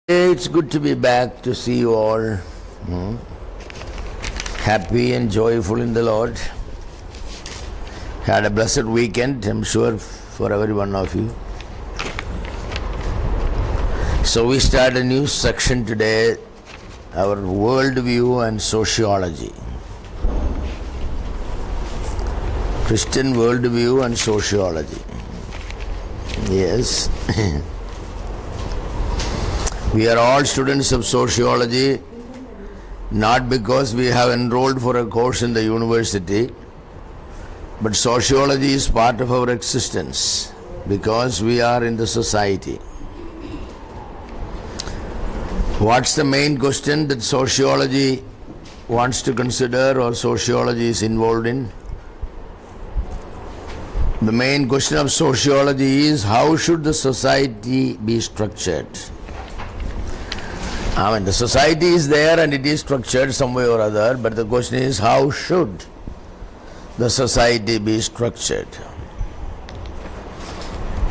It's good to be back to see you all happy and joyful in the Lord. Had a blessed weekend, I'm sure, for every one of you. So we start a new section today, our worldview and sociology. Christian worldview and sociology. Yes. We are all students of sociology, not because we have enrolled for a course in the university, but sociology is part of our existence because we are in the society. What's the main question that sociology wants to consider or sociology is involved in? The main question of sociology is, how should the society be structured? The society is there and it is structured some way or other, but the question is, how should the society be structured?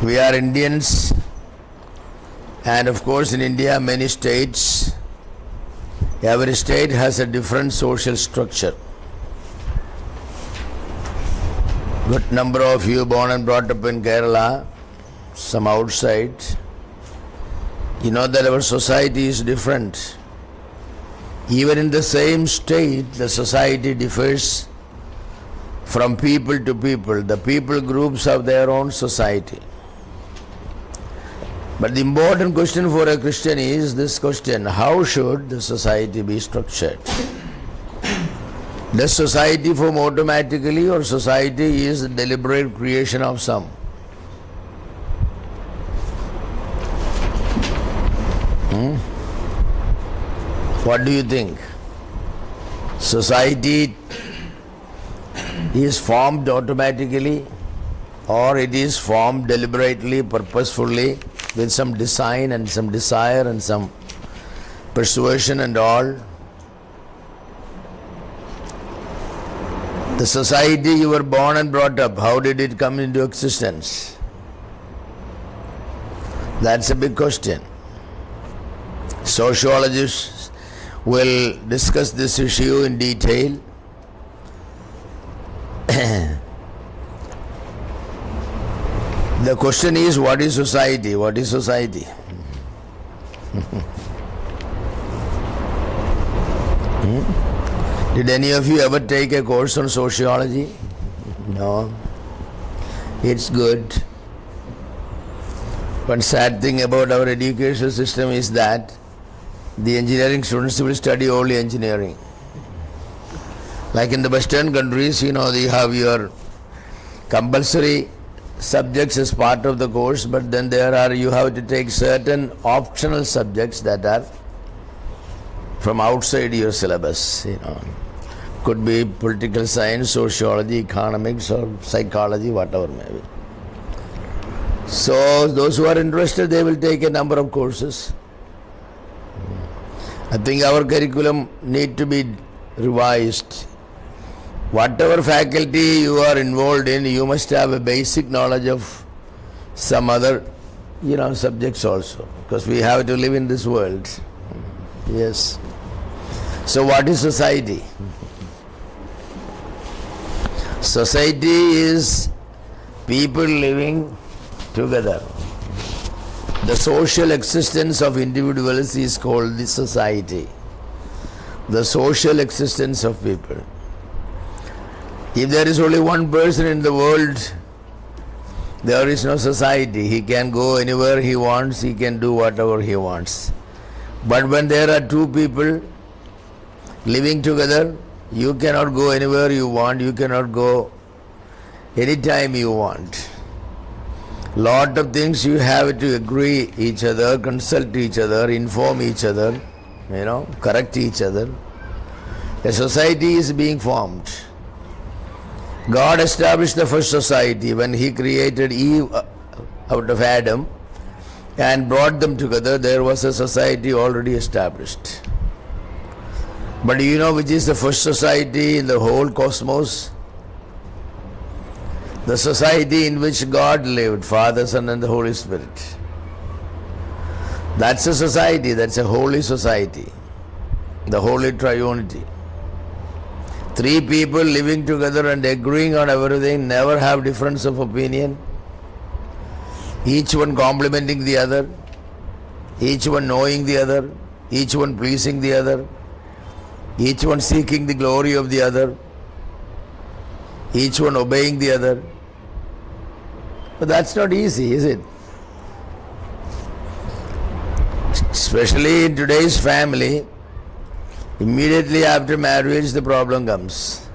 We are Indians, and of course in India many states, every state has a different social structure. Good number of you born and brought up in Kerala, some outside. You know that our society is different. Even in the same state, the society differs from people to people. The people groups have their own society. But the important question for a Christian is this question: how should the society be structured? Does society form automatically, or society is the deliberate creation of some? What do you think? Society is formed automatically, or it is formed deliberately, purposefully, with some design and some desire and some persuasion and all? The society you were born and brought up, how did it come into existence? That's a big question. Sociologists will discuss this issue in detail. The question is, what is society? What is society? Did any of you ever take a course on sociology? No. It's good. One sad thing about our education system is that the engineering students will study only engineering. Like in the Western countries, you have your compulsory subjects as part of the course, but then you have to take certain optional subjects that are from outside your syllabus. Could be political science, sociology, economics, or psychology, whatever may be. So those who are interested, they will take a number of courses. I think our curriculum need to be revised. Whatever faculty you are involved in, you must have a basic knowledge of some other, subjects also, because we have to live in this world. Yes. So what is society? Society is people living together. The social existence of individuals is called the society. The social existence of people. If there is only one person in the world, there is no society. He can go anywhere he wants, he can do whatever he wants. But when there are two people living together, you cannot go anywhere you want, you cannot go anytime you want. Lot of things you have to agree each other, consult each other, inform each other, correct each other. A society is being formed. God established the first society when He created Eve out of Adam and brought them together. There was a society already established. But do you know which is the first society in the whole cosmos? The society in which God lived, Father, Son, and the Holy Spirit. That's a society, that's a holy society, the holy triunity. Three people living together and agreeing on everything, never have difference of opinion, each one complimenting the other, each one knowing the other, each one pleasing the other, each one seeking the glory of the other, each one obeying the other. But that's not easy, is it? Especially in today's family, immediately after marriage the problem comes.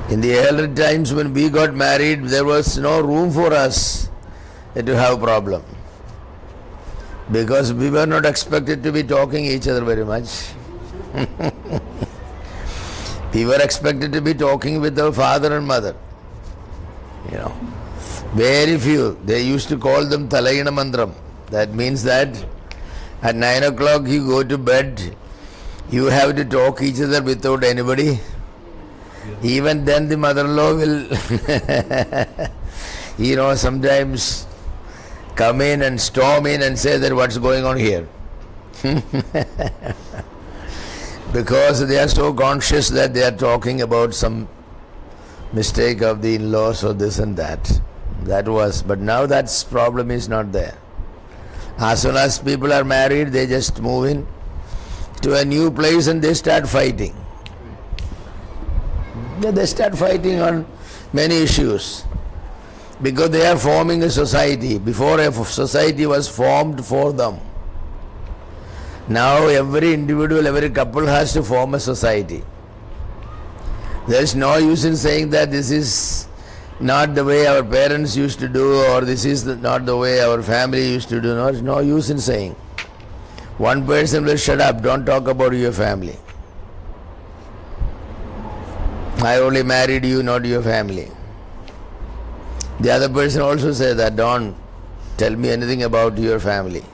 In the earlier times when we got married, there was no room for us to have problem, because we were not expected to be talking each other very much. We were expected to be talking with our father and mother. Very few. They used to call them Talayana Mantram. That means that at 9 o'clock you go to bed, you have to talk each other without anybody. Even then the mother-in-law will, sometimes come in and storm in and say that what's going on here. Because they are so conscious that they are talking about some mistake of the in-laws or this and that. But now that problem is not there. As soon as people are married, they just move in to a new place and they start fighting. They start fighting on many issues because they are forming a society. Before, a society was formed for them. Now every individual, every couple has to form a society. There is no use in saying that this is not the way our parents used to do, or this is not the way our family used to do. No, there's no use in saying. One person will shut up, don't talk about your family. I only married you, not your family. The other person also says that, don't tell me anything about your family.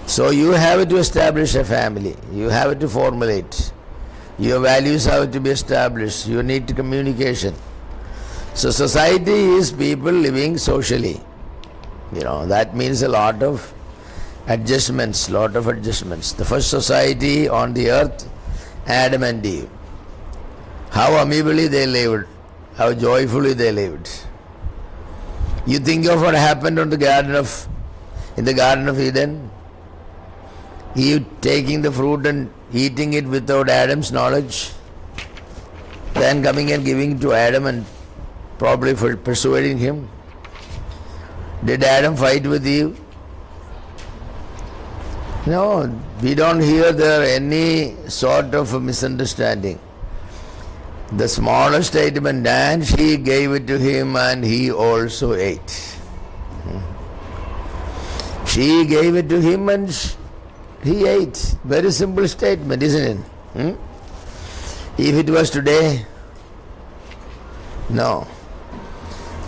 So you have to establish a family, you have to formulate. Your values have to be established, you need communication. So society is people living socially. That means a lot of adjustments. The first society on the earth, Adam and Eve. How amiably they lived, how joyfully they lived. You think of what happened in the Garden of Eden? Eve taking the fruit and eating it without Adam's knowledge, then coming and giving it to Adam and probably for persuading him. Did Adam fight with Eve? No, we don't hear there any sort of a misunderstanding. The smallest statement, and she gave it to him and he also ate. She gave it to him and he ate. Very simple statement, isn't it? If it was today, no.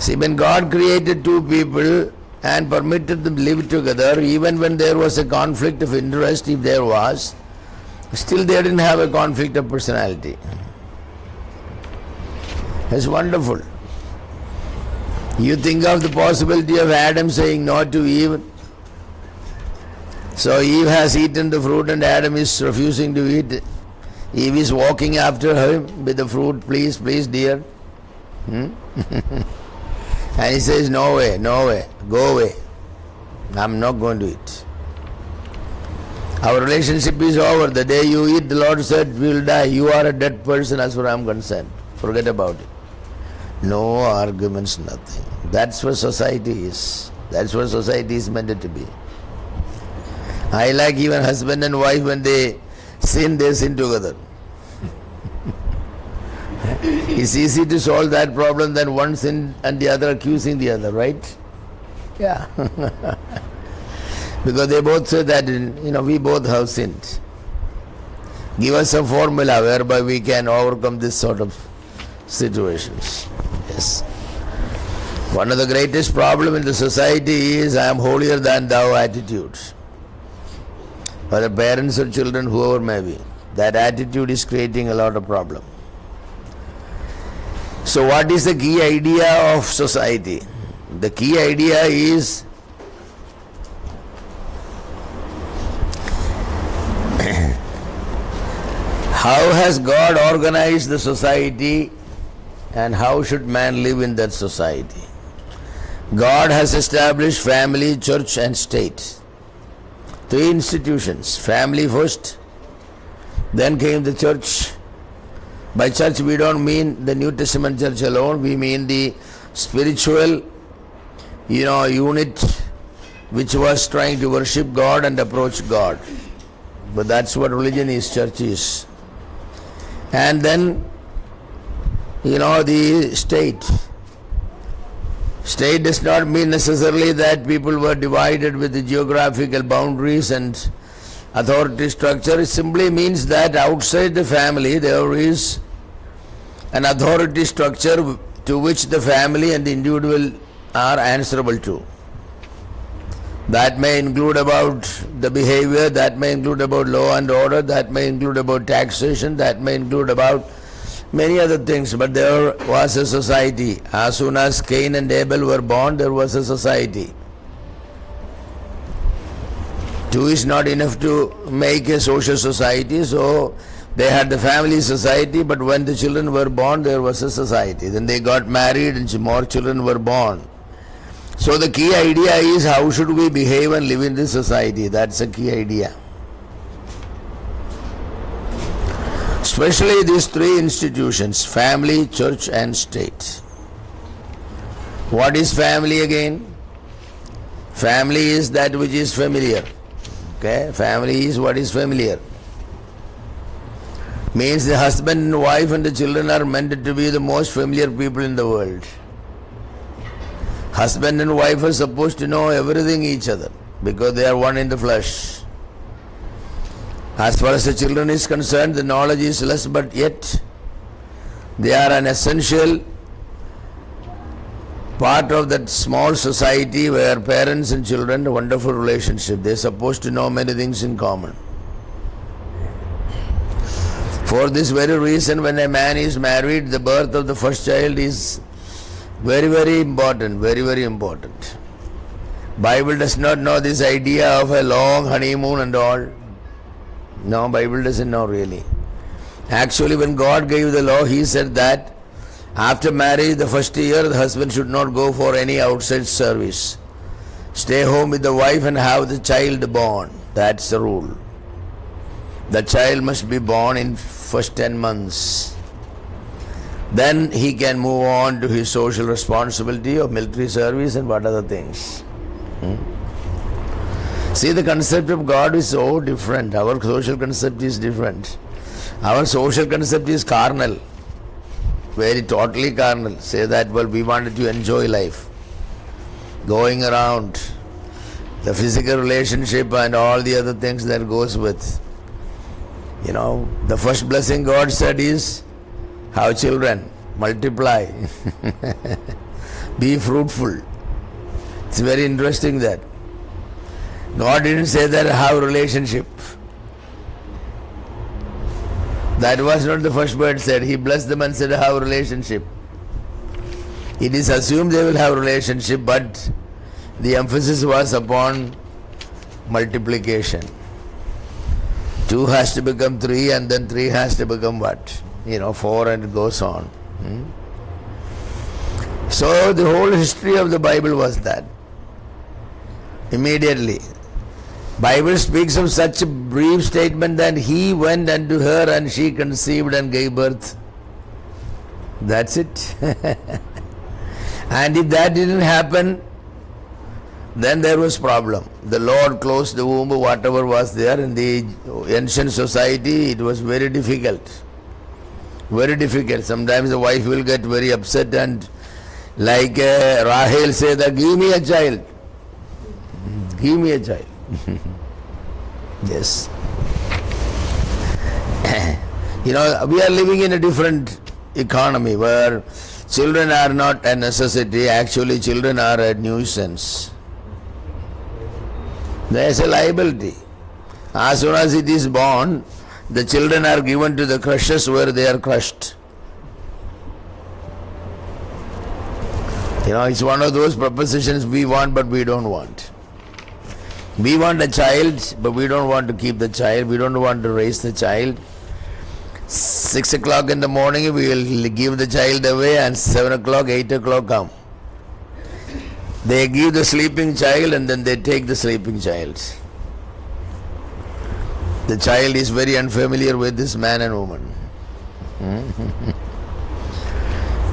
See, when God created two people and permitted them to live together, even when there was a conflict of interest, if there was, still they didn't have a conflict of personality. It's wonderful. You think of the possibility of Adam saying no to Eve. So Eve has eaten the fruit and Adam is refusing to eat. Eve is walking after him with the fruit, please, please dear. And he says, no way, go away. I'm not going to eat. Our relationship is over. The day you eat, the Lord said, we will die. You are a dead person as far as I'm concerned. Forget about it. No arguments, nothing. That's what society is. That's what society is meant to be. I like even husband and wife, when they sin together. It's easy to solve that problem than one sin and the other accusing the other, right? Yeah. Because they both say that, we both have sinned. Give us a formula whereby we can overcome this sort of situations. Yes. One of the greatest problems in the society is I am holier than thou attitude. Whether parents or children, whoever may be, that attitude is creating a lot of problem. So what is the key idea of society? The key idea is how has God organized the society and how should man live in that society? God has established family, church and state. 3 institutions. Family first, then came the church. By church we don't mean the New Testament church alone, we mean the spiritual unit which was trying to worship God and approach God. But that's what religion is, church is. And then the state. State does not mean necessarily that people were divided with the geographical boundaries and authority structure. It simply means that outside the family there is an authority structure to which the family and the individual are answerable to. That may include about the behavior, that may include about law and order, that may include about taxation, that may include about many other things, but there was a society. As soon as Cain and Abel were born, there was a society. 2 is not enough to make a social society, so they had the family society, but when the children were born, there was a society. Then they got married and more children were born. So the key idea is how should we behave and live in this society. That's a key idea. Especially these 3 institutions, family, church and state. What is family again? Family is that which is familiar. Okay? Family is what is familiar. Means the husband and wife and the children are meant to be the most familiar people in the world. Husband and wife are supposed to know everything each other because they are one in the flesh. As far as the children is concerned, the knowledge is less, but yet they are an essential part of that small society where parents and children, a wonderful relationship. They are supposed to know many things in common. For this very reason, when a man is married, the birth of the first child is very, very important, very, very important. Bible does not know this idea of a long honeymoon and all. No, Bible doesn't know really. Actually, when God gave the law, He said that after marriage, the first year, the husband should not go for any outside service. Stay home with the wife and have the child born. That's the rule. The child must be born in first 10 months. Then he can move on to his social responsibility of military service and what other things. See, the concept of God is so different. Our social concept is different. Our social concept is carnal. Very totally carnal. Say that, well, we wanted to enjoy life. Going around, the physical relationship and all the other things that goes with. The first blessing God said is, have children, multiply, be fruitful. It's very interesting that. God didn't say that have relationship. That was not the first word said. He blessed them and said have relationship. It is assumed they will have relationship, but the emphasis was upon multiplication. 2 has to become 3 and then 3 has to become what? 4 and it goes on. So the whole history of the Bible was that. Immediately. Bible speaks of such a brief statement that he went unto her and she conceived and gave birth. That's it. And if that didn't happen, then there was problem. The Lord closed the womb, whatever was there in the ancient society, it was very difficult. Very difficult. Sometimes the wife will get very upset and like Rahel said, give me a child. Give me a child. Yes. We are living in a different economy where children are not a necessity, actually children are a nuisance. There is a liability. As soon as it is born, the children are given to the crushers where they are crushed. It's one of those propositions we want but we don't want. We want a child, but we don't want to keep the child. We don't want to raise the child. 6 o'clock in the morning we will give the child away, and 7 o'clock, 8 o'clock come. They give the sleeping child and then they take the sleeping child. The child is very unfamiliar with this man and woman.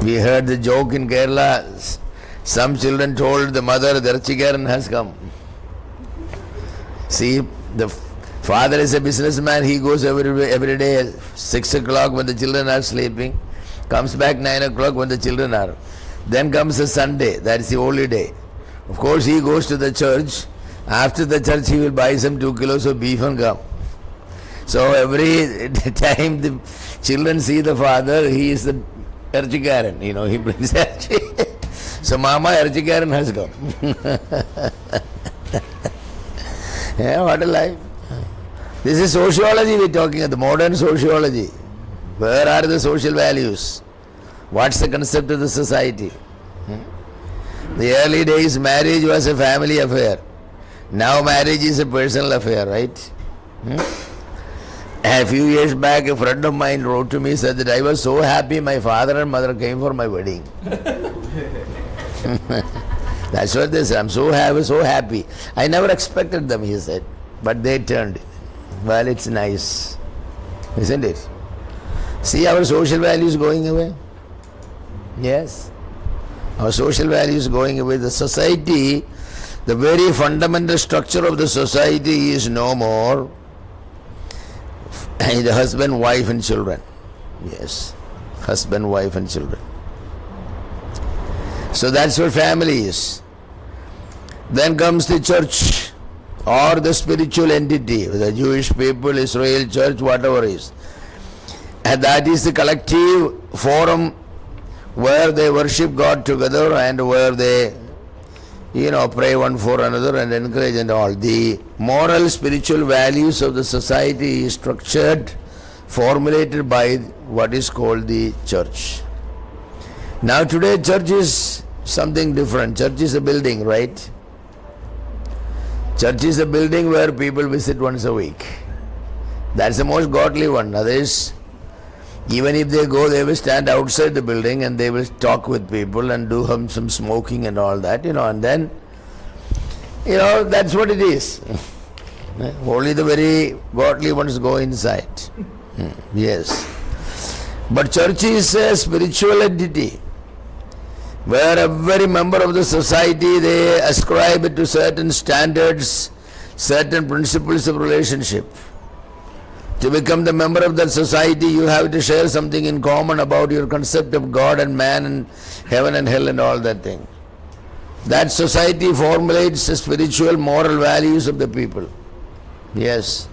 We heard the joke in Kerala. Some children told the mother, the Archikaran has come. See, the father is a businessman, he goes every day at 6 o'clock when the children are sleeping, comes back 9 o'clock when the children are. Then comes a Sunday, that is the holy day. Of course he goes to the church. After the church he will buy some 2 kilos of beef and come. So every time the children see the father, he is the Archikaran, he brings Archikaran. So Mama Archikaran has come. Yeah, what a life. This is sociology we are talking about, the modern sociology. Where are the social values? What's the concept of the society? The early days marriage was a family affair. Now marriage is a personal affair, right? A few years back a friend of mine wrote to me, said that I was so happy my father and mother came for my wedding. That's what they said. I'm so happy. I never expected them, he said. But they turned. Well, it's nice. Isn't it? See our social values going away? Yes. Our social values going away. The society, the very fundamental structure of the society is no more. The husband, wife and children. Yes. Husband, wife and children. So that's what family is. Then comes the church or the spiritual entity, the Jewish people, Israel church, whatever is. And that is the collective forum where they worship God together and where they, pray one for another and encourage and all. The moral, spiritual values of the society is structured, formulated by what is called the church. Now today church is something different. Church is a building, right? Church is a building where people visit once a week. That's the most godly one. Others, even if they go, they will stand outside the building and they will talk with people and do some smoking and all that, and then, that's what it is. Only the very godly ones go inside. Yes. But church is a spiritual entity where every member of the society, they ascribe to certain standards, certain principles of relationship. To become the member of that society, you have to share something in common about your concept of God and man and heaven and hell and all that thing. That society formulates the spiritual, moral values of the people. Yes.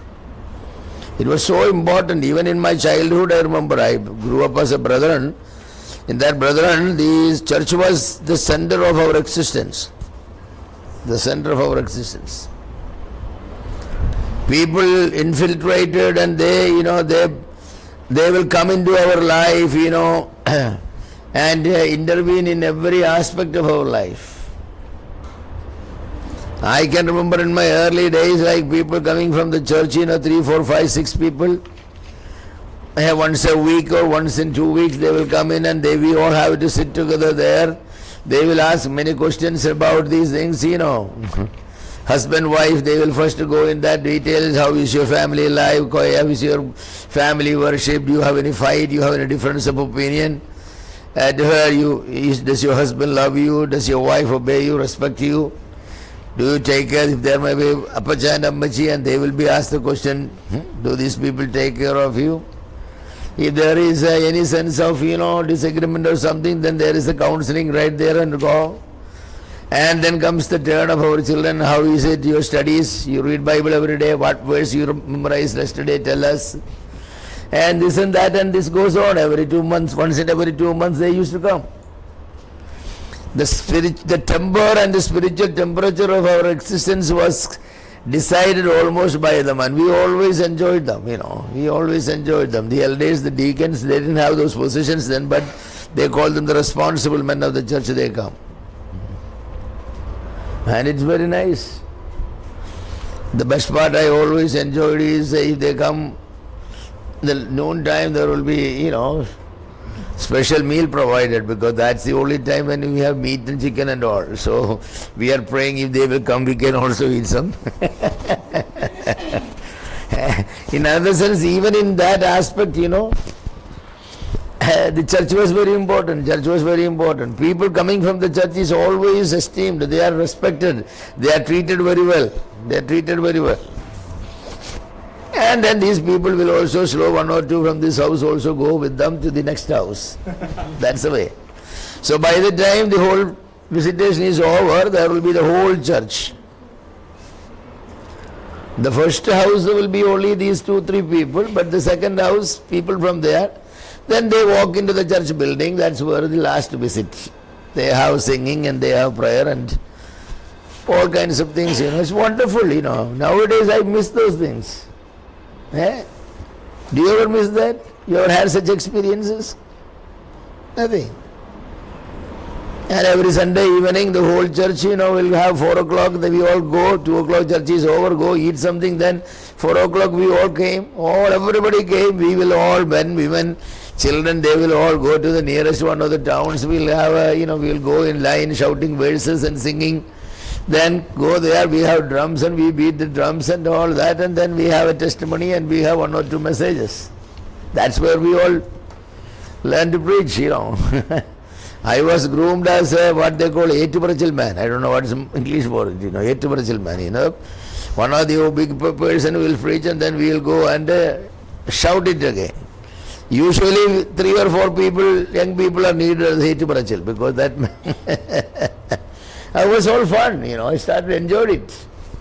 It was so important. Even in my childhood, I remember I grew up as a Brethren. In that Brethren, the church was the center of our existence. The center of our existence. People infiltrated and they will come into our life, and intervene in every aspect of our life. I can remember in my early days, like people coming from the church, 3, 4, 5, 6 people. Once a week or once in 2 weeks they will come in and we all have to sit together there. They will ask many questions about these things, Husband, wife, they will first go in that details. How is your family life? How is your family worship? Do you have any fight? Do you have any difference of opinion? Does your husband love you? Does your wife obey you, respect you? Do you take care? If there may be Appacha and Ammachi, and they will be asked the question, do these people take care of you? If there is any sense of, disagreement or something, then there is a counseling right there and go. And then comes the turn of our children. How is it, your studies? You read Bible every day. What verse you memorized yesterday? Tell us. And this and that, and this goes on every 2 months. Once in every 2 months they used to come. The temper and the spiritual temperature of our existence was decided almost by them, and we always enjoyed them, we always enjoyed them. The elders, the deacons, they didn't have those positions then, but they called them the responsible men of the church. They come. And it's very nice. The best part I always enjoyed is if they come the noon time there will be, special meal provided, because that's the only time when we have meat and chicken and all. So we are praying if they will come, we can also eat some. In another sense, even in that aspect, the church was very important. Church was very important. People coming from the church is always esteemed. They are respected. They are treated very well. They are treated very well. And then these people will also slow one or two from this house also go with them to the next house. That's the way. So by the time the whole visitation is over, there will be the whole church. The first house will be only these 2-3 people, but the second house, people from there. Then they walk into the church building. That's where the last visit. They have singing and they have prayer and all kinds of things. It's wonderful. Nowadays I miss those things. Do you ever miss that? You ever had such experiences? Nothing. And every Sunday evening the whole church, will have 4 o'clock, then we all go, 2 o'clock church is over, go eat something, then 4 o'clock we all came, everybody came, we will all, men, women, children, they will all go to the nearest one of the towns, we'll have we'll go in line shouting verses and singing. Then go there, we have drums and we beat the drums and all that, and then we have a testimony and we have 1 or 2 messages. That's where we all learn to preach, I was groomed as what they call Ettuparachil man. I don't know what's English for it, Ettuparachil man, One of the big person will preach and then we will go and shout it again. Usually 3 or 4 people, young people are needed as Ettuparachil, because that it was all fun, I started enjoying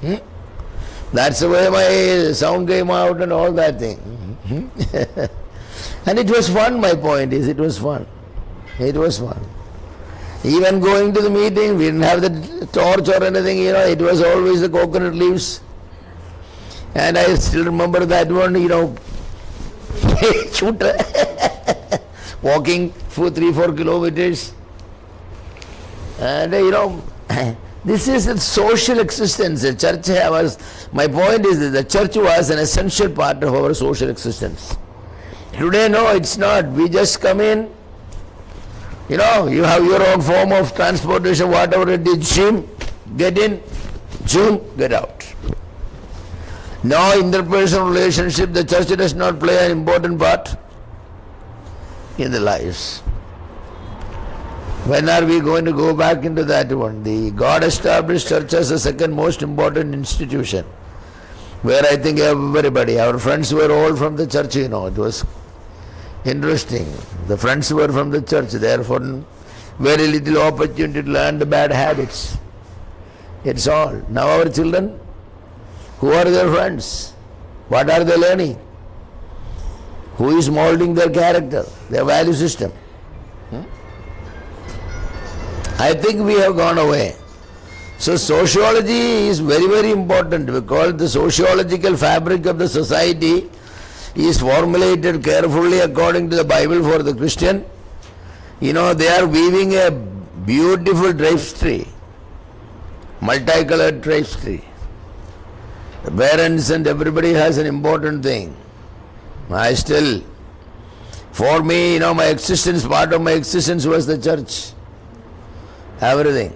it. That's the way my sound came out and all that thing. And it was fun, my point is, it was fun. It was fun. Even going to the meeting, we didn't have the torch or anything, it was always the coconut leaves. And I still remember that one, shooter, walking for 3-4 kilometers. And this is a social existence. The church my point is that the church was an essential part of our social existence. Today, no, it's not. We just come in, you have your own form of transportation, whatever it is, zoom, get in, zoom, get out. No interpersonal relationship. The church does not play an important part in the lives. When are we going to go back into that one? The God established church as the second most important institution, where I think everybody, our friends were all from the church, it was interesting. The friends were from the church, therefore very little opportunity to learn the bad habits. It's all. Now our children, who are their friends? What are they learning? Who is molding their character, their value system? I think we have gone away. So sociology is very, very important, because the sociological fabric of the society is formulated carefully according to the Bible for the Christian. They are weaving a beautiful tapestry, multicolored tapestry. The parents and everybody has an important thing. For me, my existence, part of my existence was the church. Everything.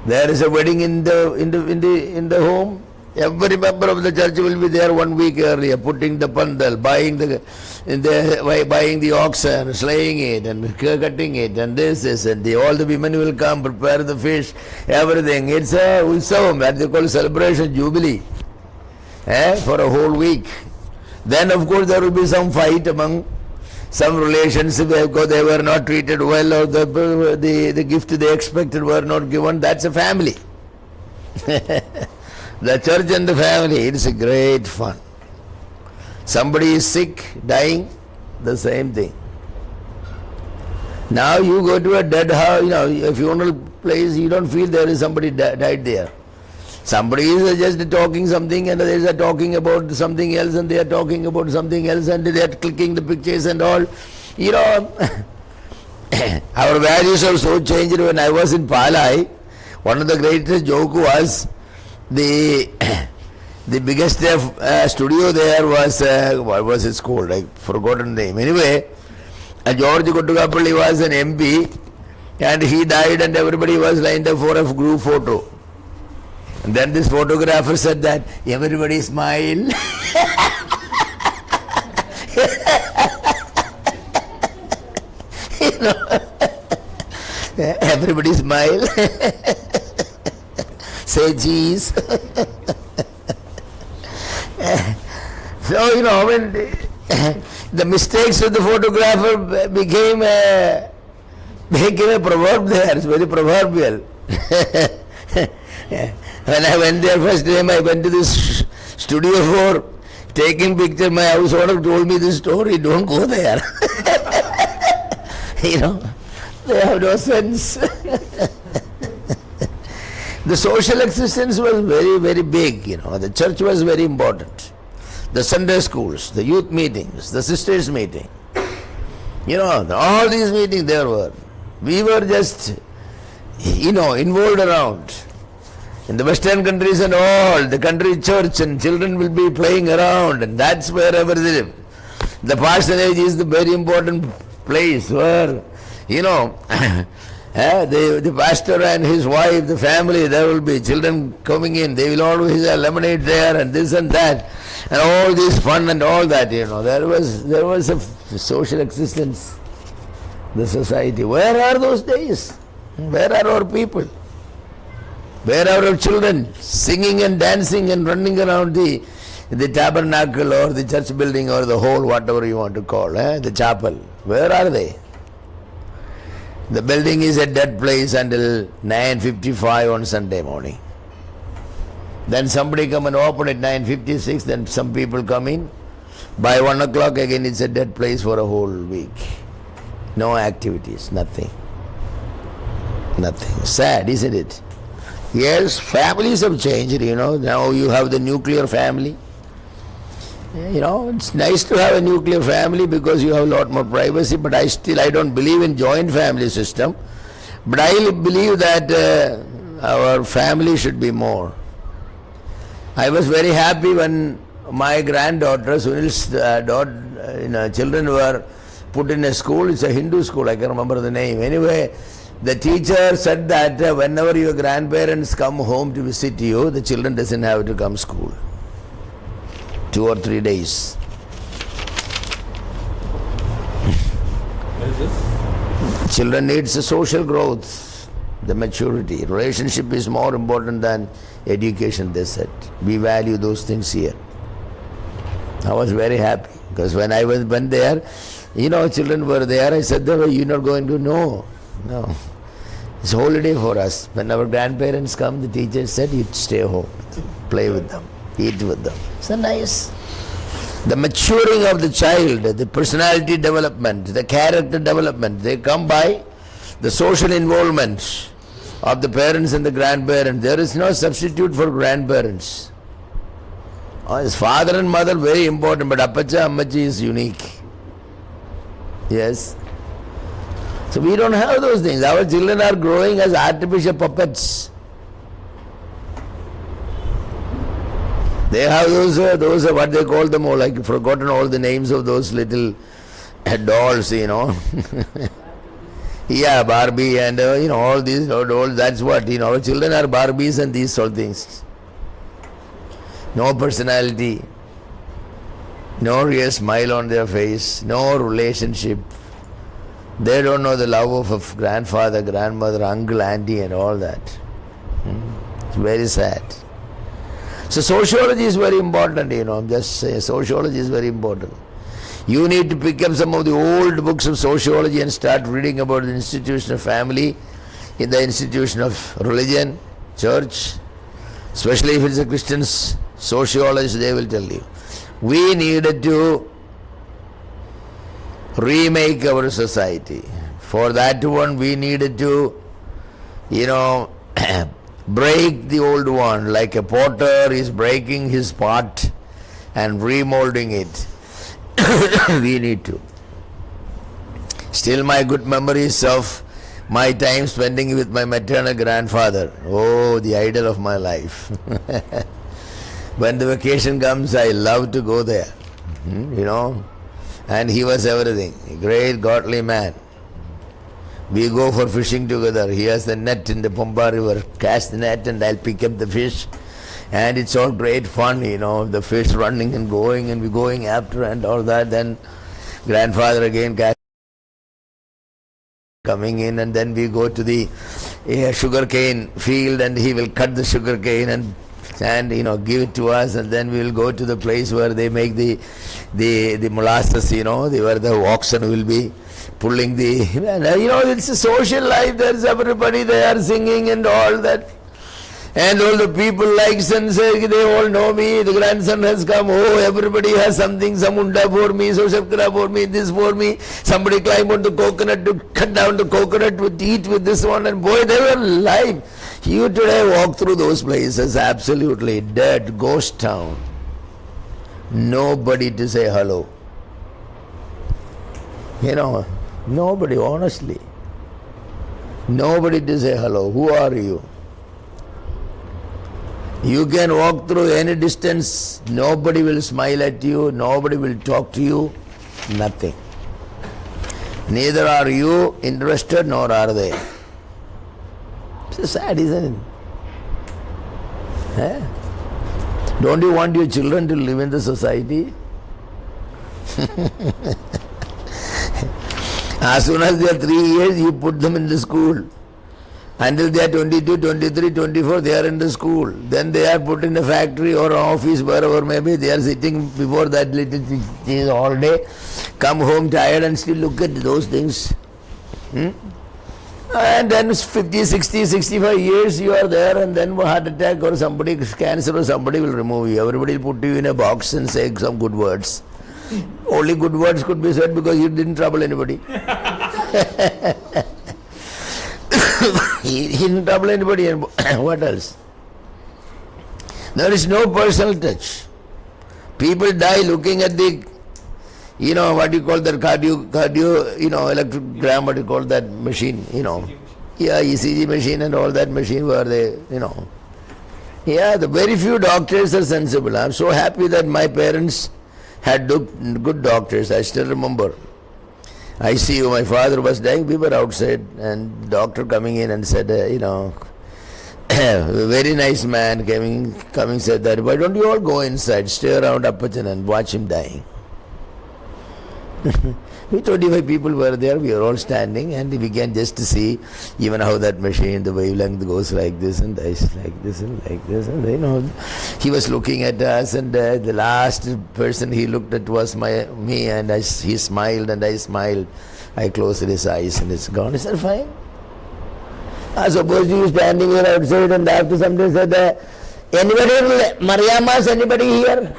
There is a wedding in the home. Every member of the church will be there 1 week earlier, putting the pandal, buying the oxen, slaying it and cutting it, and all the women will come, prepare the fish, everything. It's a utsavam, that they call celebration, jubilee, for a whole week. Then of course there will be some fight among some relations because they were not treated well, or the gift they expected were not given. That's a family. The church and the family, it's a great fun. Somebody is sick, dying, the same thing. Now you go to a dead house, a funeral place, you don't feel there is somebody died there. Somebody is just talking something and others are talking about something else and they are talking about something else and they are clicking the pictures and all. Our values are so changed. When I was in Palai, one of the greatest joke was The biggest studio there was, what was it called? I forgotten the name. Anyway, George Kottugapalli was an MP and he died and everybody was lined up for a group photo. And then this photographer said that everybody smile. You know, everybody smile. Say cheese. So, you know, when the mistakes of the photographer became a proverb there. It's very proverbial. When I went there first time, I went to this studio for taking picture. My house owner told me this story. Don't go there. You know, they have no sense. The social existence was very, very big. You know, the church was very important. The Sunday schools, the youth meetings, the sisters meeting. You know, all these meetings there were. We were just, you know, involved around. In the Western countries and all, the country church and children will be playing around, and that's wherever they live. The parsonage is the very important place where, you know, the pastor and his wife, the family, there will be children coming in. They will always have lemonade there and this and that, and all this fun and all that. You know, there was a social existence, the society. Where are those days? Where are our people? Where are our children singing and dancing and running around the tabernacle or the church building or the hall, whatever you want to call, the chapel? Where are they? The building is a dead place until 9:55 on Sunday morning. Then somebody come and open at 9:56, then some people come in. By 1 o'clock again it's a dead place for a whole week. No activities, nothing. Nothing. Sad, isn't it? Yes, families have changed, you know. Now you have the nuclear family. You know, it's nice to have a nuclear family because you have a lot more privacy, but I don't believe in joint family system. But I believe that our family should be more. I was very happy when my granddaughter, Sunil's children were put in a school. It's a Hindu school, I can't remember the name. Anyway, the teacher said that whenever your grandparents come home to visit you, the children doesn't have to come to school. 2 or 3 days. What is this? Children needs a social growth, the maturity. Relationship is more important than education, they said. We value those things here. I was very happy because when I went there, you know, children were there. I said, you're not going to know. No. It's a holiday for us. When our grandparents come, the teacher said, you stay home, play with them, eat with them. So nice. The maturing of the child, the personality development, the character development, they come by the social involvement of the parents and the grandparents. There is no substitute for grandparents. His father and mother very important, but Appacha Ammachi is unique. Yes. So we don't have those things. Our children are growing as artificial puppets. They have those what they call them all, I've forgotten all the names of those little dolls, you know. Yeah, Barbie and you know, all these dolls, that's what, you know, our children are Barbies and these sort of things. No personality, no real smile on their face, no relationship. They don't know the love of grandfather, grandmother, uncle, auntie and all that. It's very sad. So sociology is very important, you know, I'm just saying sociology is very important. You need to pick up some of the old books of sociology and start reading about the institution of family, in the institution of religion, church, especially if it's a Christian sociologist, they will tell you. We needed to remake our society. For that one, we needed to, you know, break the old one, like a potter is breaking his pot and remolding it. We need to. Still my good memories of my time spending with my maternal grandfather. Oh, the idol of my life. When the vacation comes, I love to go there. You know, and he was everything. A great godly man. We go for fishing together. He has the net in the Pomba River. Cast the net and I'll pick up the fish. And it's all great fun, you know, the fish running and going and we going after and all that. Then grandfather again coming in, and then we go to the sugarcane field and he will cut the sugarcane and you know, give it to us, and then we will go to the place where they make the molasses, you know, where the oxen will be pulling the, you know, it's a social life. There's everybody, they are singing and all that. And all the people likes and say, they all know me, the grandson has come, oh, everybody has something, some unda for me, so shakra for me, this for me. Somebody climb on the coconut to cut down the coconut to eat with this one, and boy, they were alive. You today walk through those places, absolutely dead, ghost town. Nobody to say hello. You know, nobody, honestly. Nobody to say hello. Who are you? You can walk through any distance, nobody will smile at you, nobody will talk to you, nothing. Neither are you interested nor are they. It's sad, isn't it? Eh? Don't you want your children to live in the society? As soon as they are 3 years, you put them in the school. Until they are 22, 23, 24, they are in the school. Then they are put in a factory or an office, wherever maybe. They are sitting before that little thing all day. Come home tired and still look at those things. And then 50, 60, 65 years you are there, and then heart attack or somebody, cancer or somebody will remove you. Everybody will put you in a box and say some good words. Only good words could be said because you didn't trouble anybody. He didn't trouble anybody, and what else? There is no personal touch. People die looking at the, you know, what you call that cardio, you know, electrogram, what you call that machine, you know. Yeah, ECG machine and all that machine where they, you know. Yeah, the very few doctors are sensible. I'm so happy that my parents had good doctors. I still remember. ICU, my father was dying, we were outside, and doctor coming in and said, you know, very nice man coming said that, why don't you all go inside, stay around Appachan and watch him dying. We 25 people were there, we were all standing, and we began just to see even how that machine, the wavelength goes like this and dies like this and like this, and you know, he was looking at us, and the last person he looked at was me, and he smiled and I smiled. I closed his eyes and it's gone. Is that fine? I suppose you standing here outside and after somebody said, anybody, Mariamas, anybody here?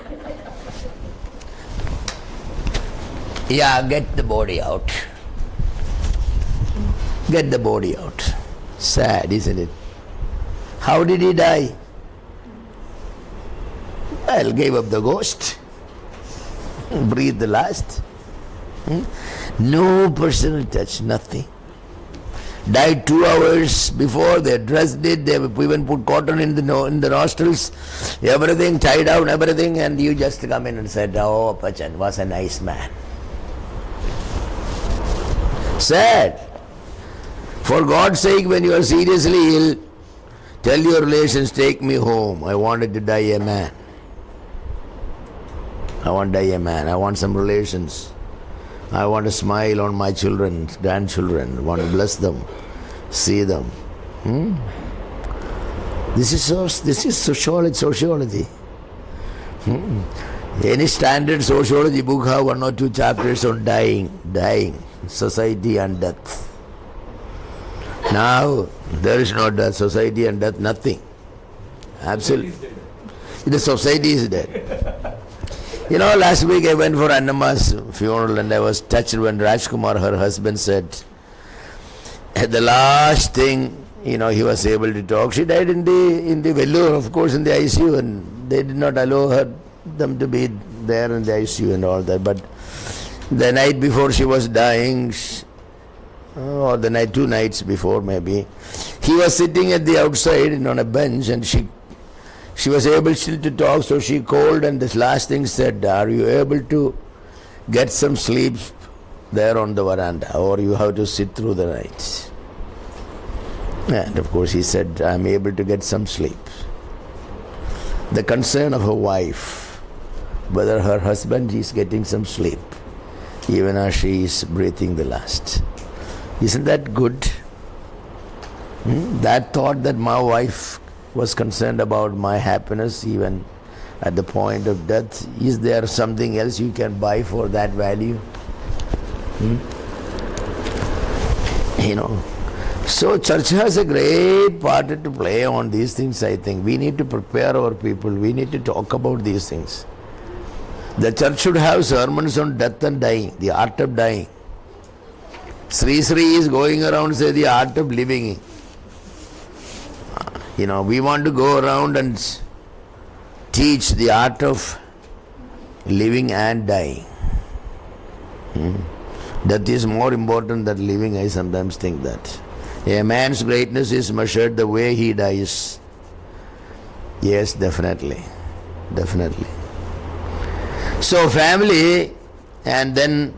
Yeah, get the body out. Get the body out. Sad, isn't it? How did he die? Well, gave up the ghost. Breathed the last. No personal touch, nothing. Died 2 hours before, they dressed it, they even put cotton in the nostrils, everything tied down, everything, and you just come in and said, oh, Pachan was a nice man. Sad. For God's sake, when you are seriously ill, tell your relations, take me home. I wanted to die a man. I want to die a man. I want some relations. I want to smile on my children, grandchildren. I want to bless them, see them. This is sociology. Any standard sociology book have 1 or 2 chapters on dying, society and death. Now there is no death, society and death, nothing. Absolutely. The society is dead. You know, last week I went for Annamma's funeral and I was touched when Rajkumar, her husband, said, the last thing, you know, he was able to talk. She died in the Vellore, of course, in the ICU, and they did not allow them to be there in the ICU and all that. But the night before she was dying, or the night, 2 nights before maybe, he was sitting at the outside on a bench, and She was able still to talk, so she called and this last thing said, are you able to get some sleep there on the veranda, or you have to sit through the night? And of course he said, I'm able to get some sleep. The concern of her wife, whether her husband is getting some sleep, even as she is breathing the last. Isn't that good? That thought that my wife was concerned about my happiness even at the point of death, is there something else you can buy for that value? You know. So church has a great part to play on these things, I think. We need to prepare our people. We need to talk about these things. The church should have sermons on death and dying, the art of dying. Sri Sri is going around say the art of living. You know, we want to go around and teach the art of living and dying. Death is more important than living, I sometimes think that. A man's greatness is measured the way he dies. Yes, definitely. Definitely. So family, and then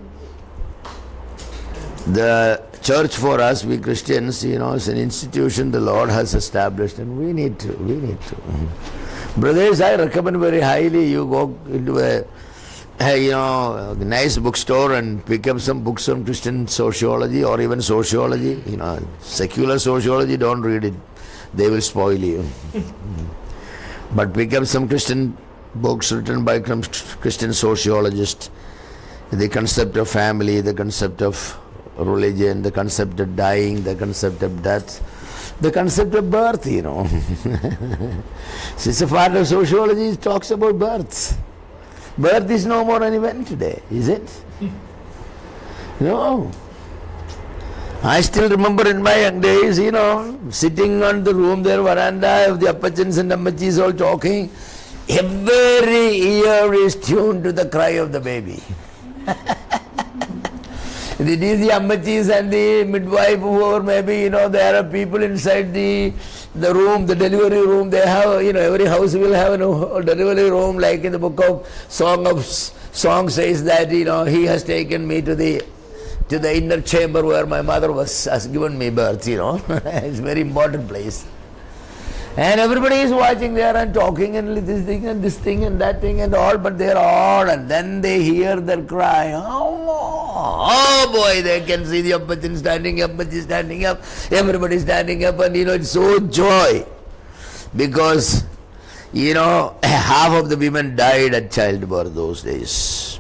the church for us, we Christians, you know, is an institution the Lord has established, and we need to. Brothers, I recommend very highly you go into a nice bookstore and pick up some books on Christian sociology or even sociology. You know, secular sociology, don't read it. They will spoil you. But pick up some Christian books written by Christian sociologists. The concept of family, the concept of religion, the concept of dying, the concept of death, the concept of birth, you know. Since a part of sociology, it talks about birth. Birth is no more an event today, is it? No. I still remember in my young days, you know, sitting on the room there, veranda of the Appachans and Ammachis all talking. Every ear is tuned to the cry of the baby. It is the Ammachis and the midwife who maybe, you know, there are people inside the room, the delivery room. They have, you know, every house will have a delivery room, like in the book of Song says that, you know, he has taken me to the inner chamber where my mother has given me birth, you know. It's a very important place. And everybody is watching there and talking and this thing and that thing and all, but they're all, and then they hear their cry. Oh boy, they can see the Appachan standing up, everybody standing up, and you know, it's so joy. Because, you know, half of the women died at childbirth those days.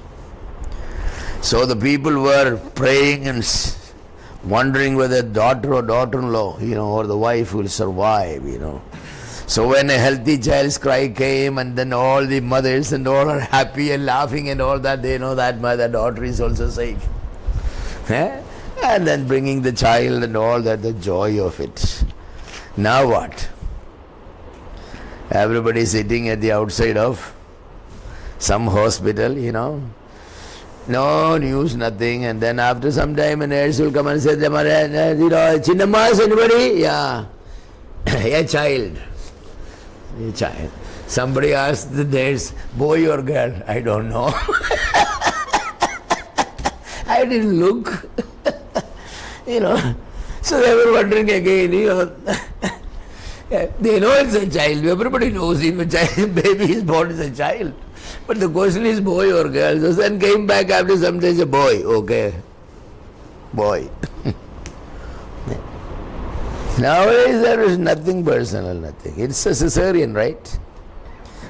So the people were praying and wondering whether daughter or daughter-in-law, you know, or the wife will survive, you know. So when a healthy child's cry came, and then all the mothers and all are happy and laughing and all that, they know that my daughter is also safe. And then bringing the child and all that, the joy of it. Now what? Everybody sitting at the outside of some hospital, you know. No news, nothing, and then after some time a nurse will come and say, you know, Chinnamma, is anybody? Yeah. A child. A child. Somebody asked the nurse, boy or girl? I don't know. I didn't look. You know. So they were wondering again, you know. They know it's a child. Everybody knows if a child, baby is born as a child. But the question is boy or girl. So then came back after some days, a boy. Okay. Boy. Nowadays there is nothing personal, nothing. It's a cesarean, right?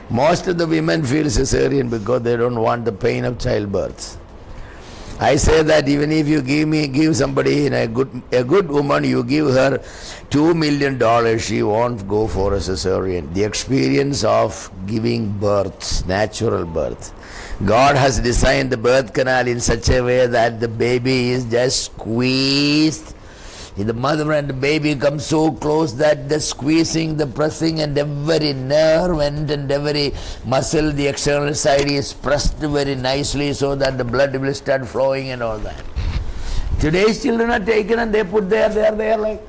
Most of the women feel cesarean because they don't want the pain of childbirth. I say that even if you give somebody a good woman, you give her $2 million, she won't go for a cesarean. The experience of giving birth, natural birth. God has designed the birth canal in such a way that the baby is just squeezed. The mother and the baby come so close that the squeezing, the pressing, and every nerve and every muscle, the external side is pressed very nicely so that the blood will start flowing and all that. Today's children are taken and they put there like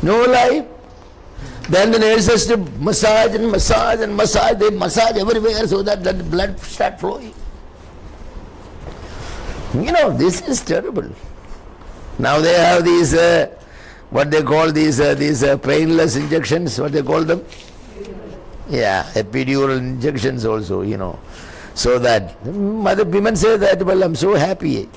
no life. Then the nurse has to massage and massage and massage. They massage everywhere so that the blood start flowing. This is terrible. Now they have these, what they call these painless injections, what they call them? Yeah, epidural injections also, So that, mother women say that, well, I'm so happy.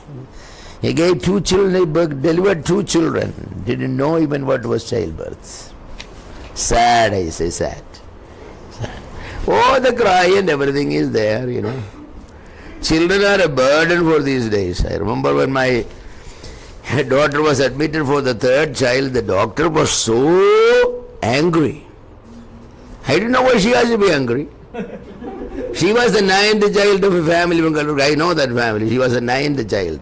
He gave 2 children, he delivered 2 children. Didn't know even what was childbirth. Sad, I say, sad. Oh, the cry and everything is there, Children are a burden for these days. I remember when my daughter was admitted for the 3rd child, the doctor was so angry. I didn't know why she has to be angry. She was the 9th child of a family. I know that family. She was the 9th child.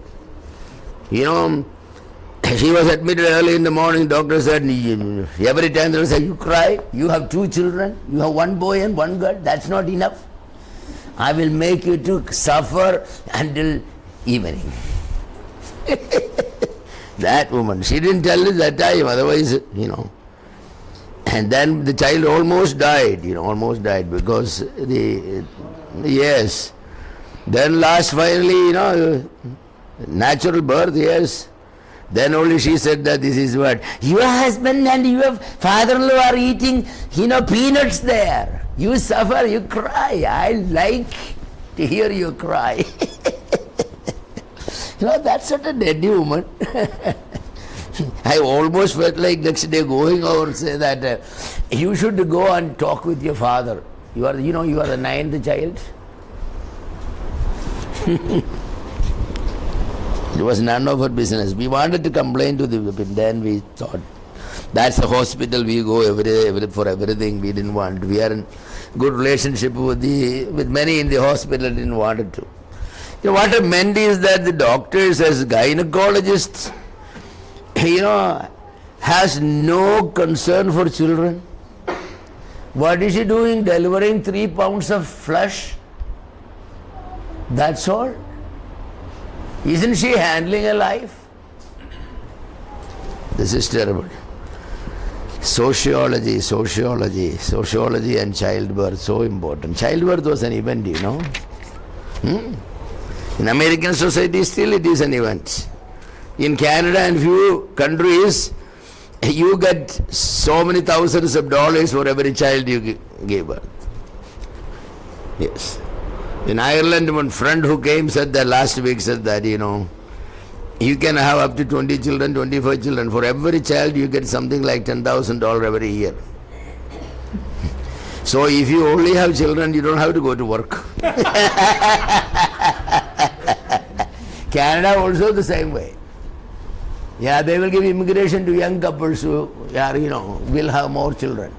She was admitted early in the morning. Doctor said, every time they say, you cry, you have 2 children, you have 1 boy and 1 girl, that's not enough. I will make you to suffer until evening. That woman, she didn't tell us that time, otherwise, And then the child almost died, because yes. Then last finally, natural birth, yes. Then only she said that this is what your husband and your father-in-law are eating, peanuts there. You suffer, you cry. I like to hear you cry. That's such a deadly woman. I almost felt like next day going over and say that you should go and talk with your father. You are the 9th child. It was none of our business. We wanted to complain to them, but then we thought, that's the hospital we go for everything. We didn't want. We are in good relationship with many in the hospital. Didn't want it to. What I meant is that the doctors as gynecologists, has no concern for children. What is she doing? Delivering 3 pounds of flesh? That's all. Isn't she handling a life? This is terrible. Sociology and childbirth, so important. Childbirth was an event, In American society, still it is an event. In Canada and few countries, you get so many thousands of dollars for every child you give birth. Yes. In Ireland, one friend who came said that last week said that, you can have up to 20 children, 25 children. For every child, you get something like $10,000 every year. So if you only have children, you don't have to go to work. Canada also the same way. Yeah, they will give immigration to young couples who are, will have more children.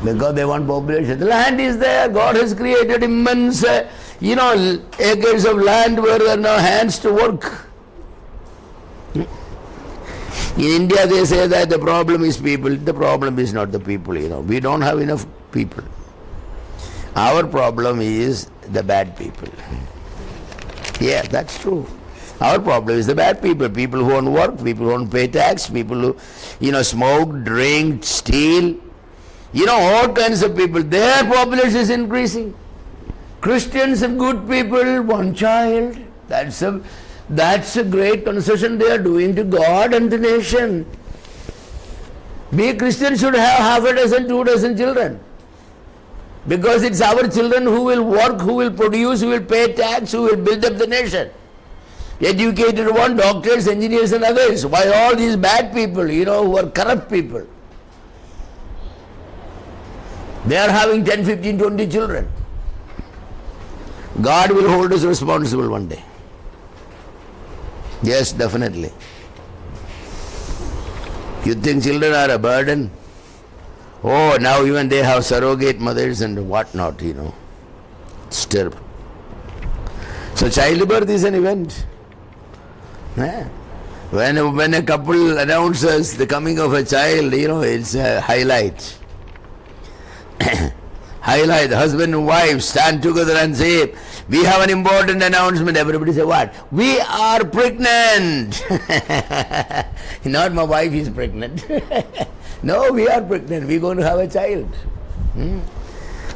Because they want population. The land is there. God has created immense, acres of land where there are no hands to work. In India, they say that the problem is people. The problem is not the people, We don't have enough people. Our problem is the bad people. Yeah, that's true. Our problem is the bad people. People who don't work, people who don't pay tax, people who, smoke, drink, steal. All kinds of people. Their population is increasing. Christians and good people, 1 child. That's a great concession they are doing to God and the nation. We Christians should have half a dozen, 2 dozen children. Because it's our children who will work, who will produce, who will pay tax, who will build up the nation. Educated one, doctors, engineers and others. Why all these bad people, who are corrupt people? They are having 10, 15, 20 children. God will hold us responsible one day. Yes, definitely. You think children are a burden? Oh, now even they have surrogate mothers and whatnot, It's terrible. So childbirth is an event. Yeah. When a couple announces the coming of a child, it's a highlight. Highlight, husband and wife stand together and say, we have an important announcement. Everybody say, what? We are pregnant. Not my wife is pregnant. No, we are pregnant. We're going to have a child.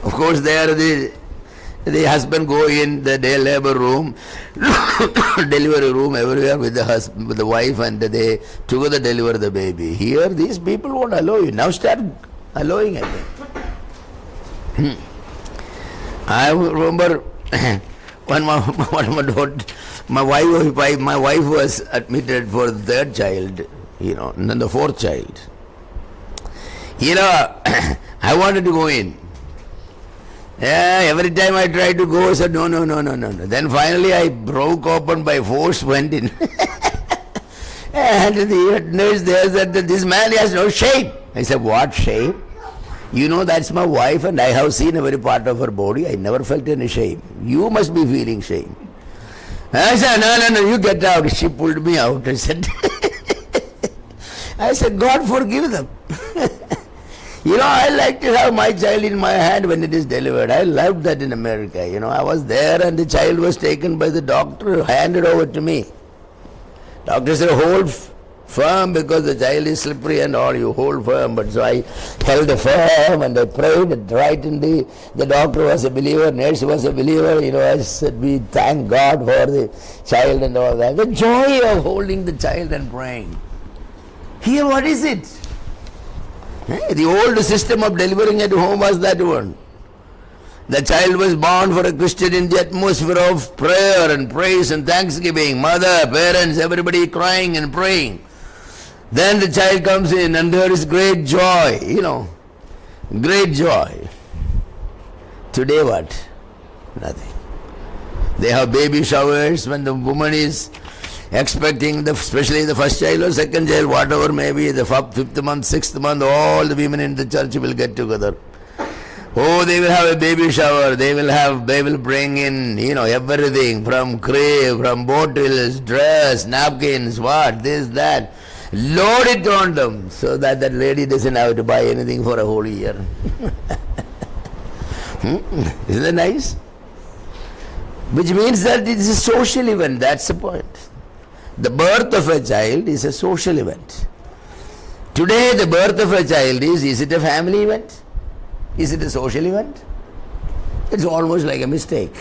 Of course, there the husband go in the day labor room, delivery room, everywhere with the husband, with the wife, and they together deliver the baby. Here, these people won't allow you. Now start allowing again. I remember when my wife was admitted for the third child, and then the fourth child. I wanted to go in. Every time I tried to go, I said, no. Then finally I broke open by force, went in. And the nurse there said that this man has no shame. I said, what shame? That's my wife and I have seen every part of her body. I never felt any shame. You must be feeling shame. I said, no, you get out. She pulled me out. I said, God forgive them. I like to have my child in my hand when it is delivered. I loved that in America. I was there and the child was taken by the doctor, handed over to me. Doctor said, hold firm because the child is slippery and all, you hold firm. But so I held firm and I prayed right in the doctor was a believer, nurse was a believer. I said, we thank God for the child and all that. The joy of holding the child and praying. Here, what is it? The old system of delivering at home was that one. The child was born for a Christian in the atmosphere of prayer and praise and thanksgiving. Mother, parents, everybody crying and praying. Then the child comes in and there is great joy, great joy. Today what? Nothing. They have baby showers when the woman is expecting, especially the first child or second child, whatever may be, the fifth month, sixth month, all the women in the church will get together. Oh, they will have a baby shower. They will bring in, everything from crib, from bottles, dress, napkins, this, that. Load it on them so that lady doesn't have to buy anything for a whole year. Isn't that nice? Which means that it is a social event. That's the point. The birth of a child is a social event. Today, the birth of a child is it a family event? Is it a social event? It's almost like a mistake.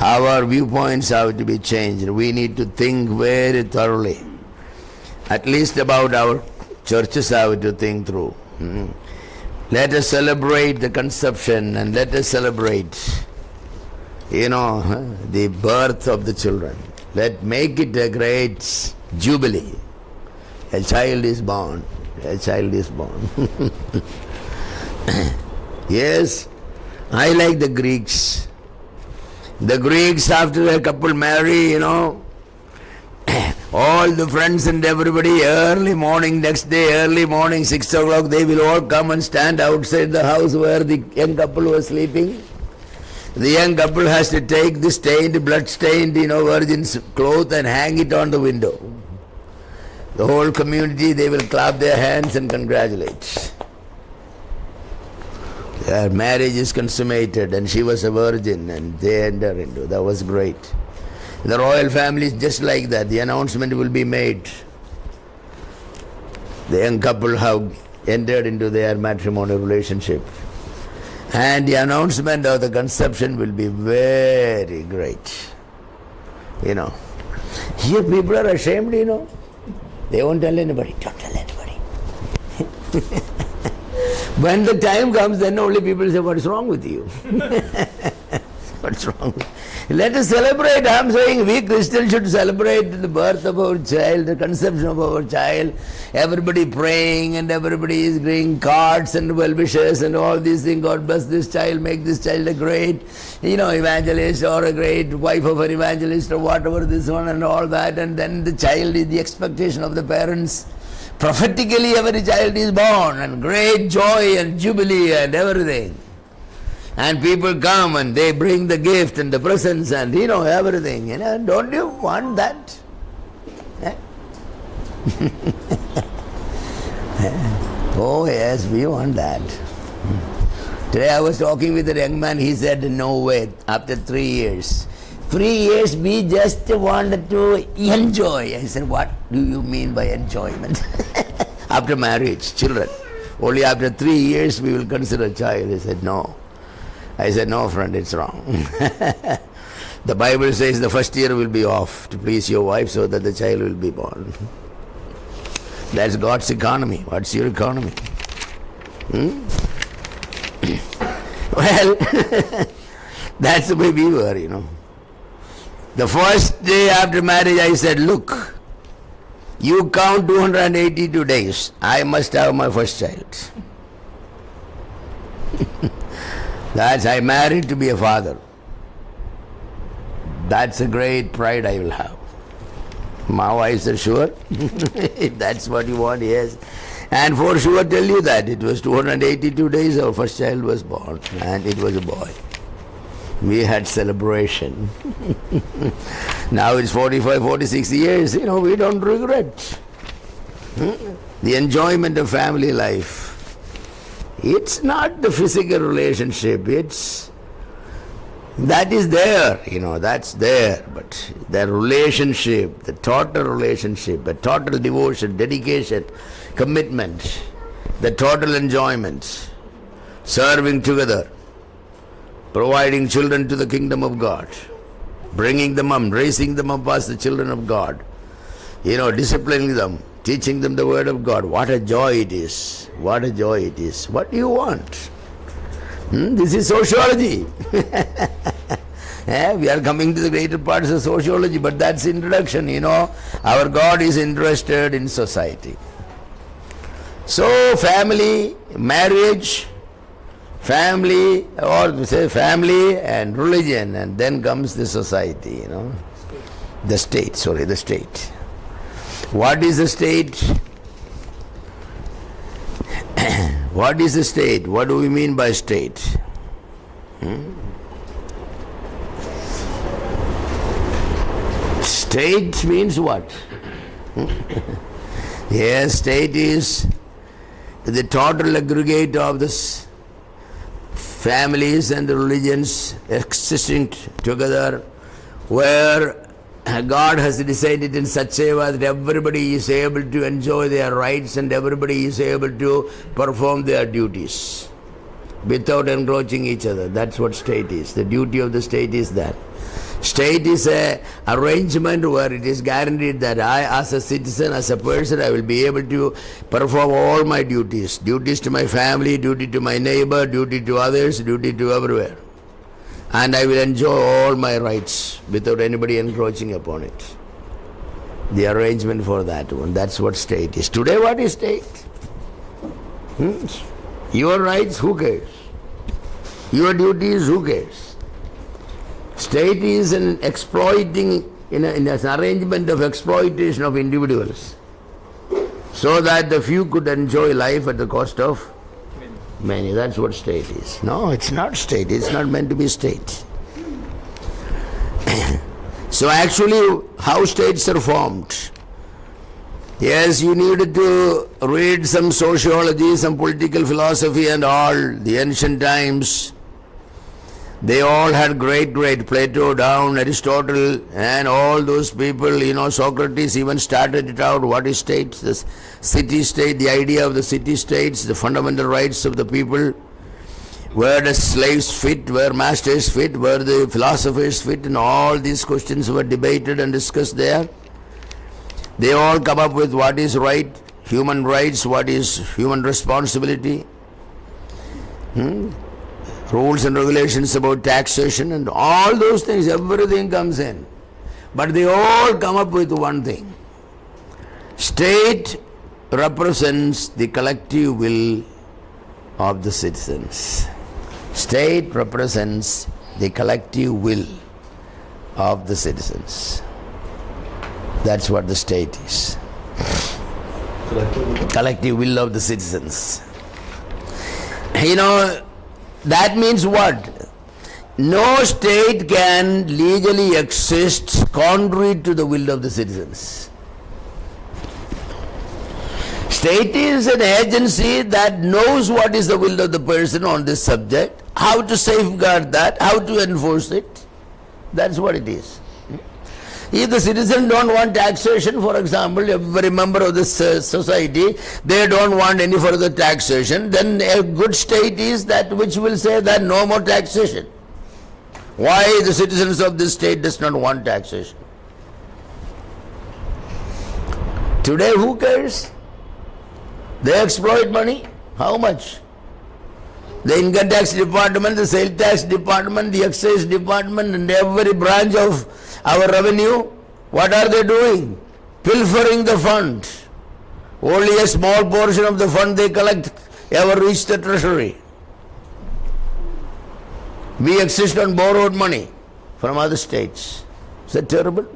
Our viewpoints have to be changed. We need to think very thoroughly. At least about our churches have to think through. Let us celebrate the conception and let us celebrate the birth of the children. Make it a great jubilee. A child is born. A child is born. Yes, I like the Greeks. The Greeks, after a couple marry, all the friends and everybody, early morning, next day, early morning, 6 o'clock, they will all come and stand outside the house where the young couple was sleeping. The young couple has to take the stained, blood-stained, virgin's cloth and hang it on the window. The whole community, they will clap their hands and congratulate. Their marriage is consummated and she was a virgin and they enter into. That was great. The royal family is just like that. The announcement will be made. The young couple have entered into their matrimonial relationship. And the announcement of the conception will be very great. Here people are ashamed, They won't tell anybody. Don't tell anybody. When the time comes, then only people say, what is wrong with you? What's wrong? Let us celebrate. I am saying we Christians should celebrate the birth of our child, the conception of our child. Everybody praying and everybody is bringing cards and well wishes and all these things. God bless this child, make this child a great, evangelist or a great wife of an evangelist or whatever, this one and all that. And then the child is the expectation of the parents. Prophetically, every child is born and great joy and jubilee and everything. And people come and they bring the gift and the presents and everything. Don't you want that? Oh yes, we want that. Today I was talking with a young man, he said, no way, after 3 years, 3 years we just wanted to enjoy. I said, what do you mean by enjoyment? After marriage, children. Only after 3 years we will consider a child. He said, no. I said, no, friend, it's wrong. The Bible says the first year will be off to please your wife so that the child will be born. That's God's economy. What's your economy? Well, that's the way we were, you know. The first day after marriage, I said, look, you count 282 days. I must have my first child. That's, I married to be a father. That's a great pride I will have. My wife said, sure. If that's what you want, yes. And for sure tell you that it was 282 days our first child was born, and it was a boy. We had celebration. Now it's 45, 46 years, you know, we don't regret. The enjoyment of family life. It's not the physical relationship, that is there, you know, that's there. But the relationship, the total devotion, dedication, commitment, the total enjoyment, serving together, providing children to the kingdom of God, bringing them up, raising them up as the children of God, you know, disciplining them, teaching them the word of God. What a joy it is. What a joy it is. What do you want? This is sociology. We are coming to the greater parts of sociology, but that's introduction, you know. Our God is interested in society. So family, marriage, family, or say family and religion, and then comes the society, you know. The state. What is the state? What is the state? What do we mean by state? State means what? Yes, state is the total aggregate of the families and the religions existing together, where God has decided in such a way that everybody is able to enjoy their rights and everybody is able to perform their duties without encroaching each other. That's what state is. The duty of the state is that. State is a arrangement where it is guaranteed that I, as a citizen, as a person, I will be able to perform all my duties. Duties to my family, duty to my neighbor, duty to others, duty to everywhere. And I will enjoy all my rights without anybody encroaching upon it. The arrangement for that one, that's what state is. Today what is state? Your rights, who cares? Your duties, who cares? State is an exploiting, in an arrangement of exploitation of individuals, so that the few could enjoy life at the cost of many. That's what state is. No, it's not state. It's not meant to be state. So actually, how states are formed? Yes, you needed to read some sociology, some political philosophy and all. The ancient times, they all had great, Plato down, Aristotle, and all those people, you know, Socrates even started it out. What is state? The city-state, the idea of the city-states, the fundamental rights of the people, where the slaves fit, where masters fit, where the philosophers fit, and all these questions were debated and discussed there. They all come up with what is right, human rights, what is human responsibility, rules and regulations about taxation and all those things, everything comes in. But they all come up with one thing. State represents the collective will of the citizens. State represents the collective will of the citizens. That's what the state is. Collective will of the citizens. You know, that means what? No state can legally exist contrary to the will of the citizens. State is an agency that knows what is the will of the person on this subject, how to safeguard that, how to enforce it. That's what it is. If the citizens don't want taxation, for example, every member of this society, they don't want any further taxation, then a good state is that which will say that no more taxation. Why the citizens of this state does not want taxation? Today who cares? They exploit money. How much? The income tax department, the sales tax department, the excise department, and every branch of our revenue, what are they doing? Pilfering the fund. Only a small portion of the fund they collect ever reach the treasury. We exist on borrowed money from other states. Is that terrible?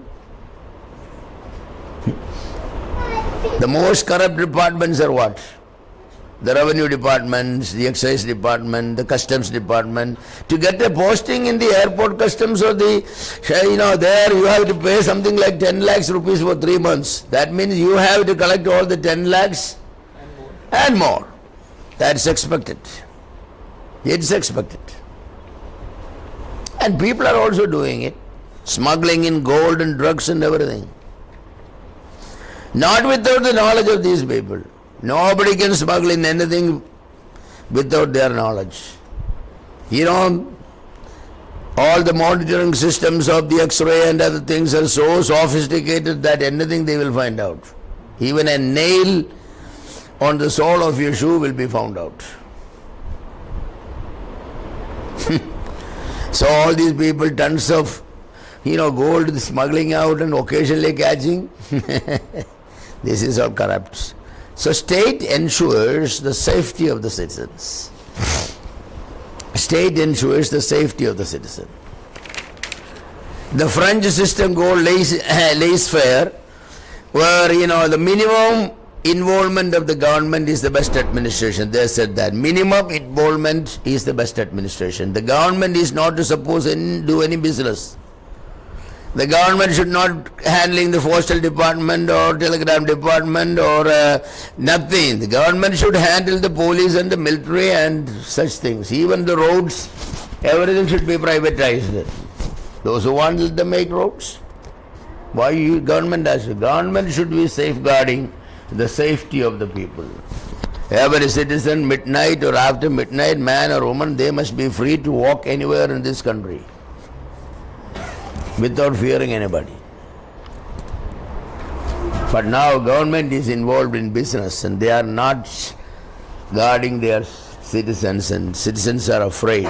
The most corrupt departments are what? The revenue departments, the excise department, the customs department. To get a posting in the airport customs or the, there you have to pay something like 10 lakhs rupees for 3 months. That means you have to collect all the 10 lakhs and more. That's expected. It's expected. And people are also doing it. Smuggling in gold and drugs and everything. Not without the knowledge of these people. Nobody can smuggle in anything without their knowledge. All the monitoring systems of the X-ray and other things are so sophisticated that anything they will find out. Even a nail on the sole of your shoe will be found out. So all these people, tons of, gold smuggling out and occasionally catching. This is all corrupt. So state ensures the safety of the citizens. State ensures the safety of the citizen. The French system called laissez-faire, where the minimum involvement of the government is the best administration. They said that minimum involvement is the best administration. The government is not supposed to do any business. The government should not handling the postal department or telegram department or nothing. The government should handle the police and the military and such things. Even the roads, everything should be privatized. Those who want to make roads. Why government has to? Government should be safeguarding the safety of the people. Every citizen, midnight or after midnight, man or woman, they must be free to walk anywhere in this country without fearing anybody. But now government is involved in business and they are not guarding their citizens, and citizens are afraid,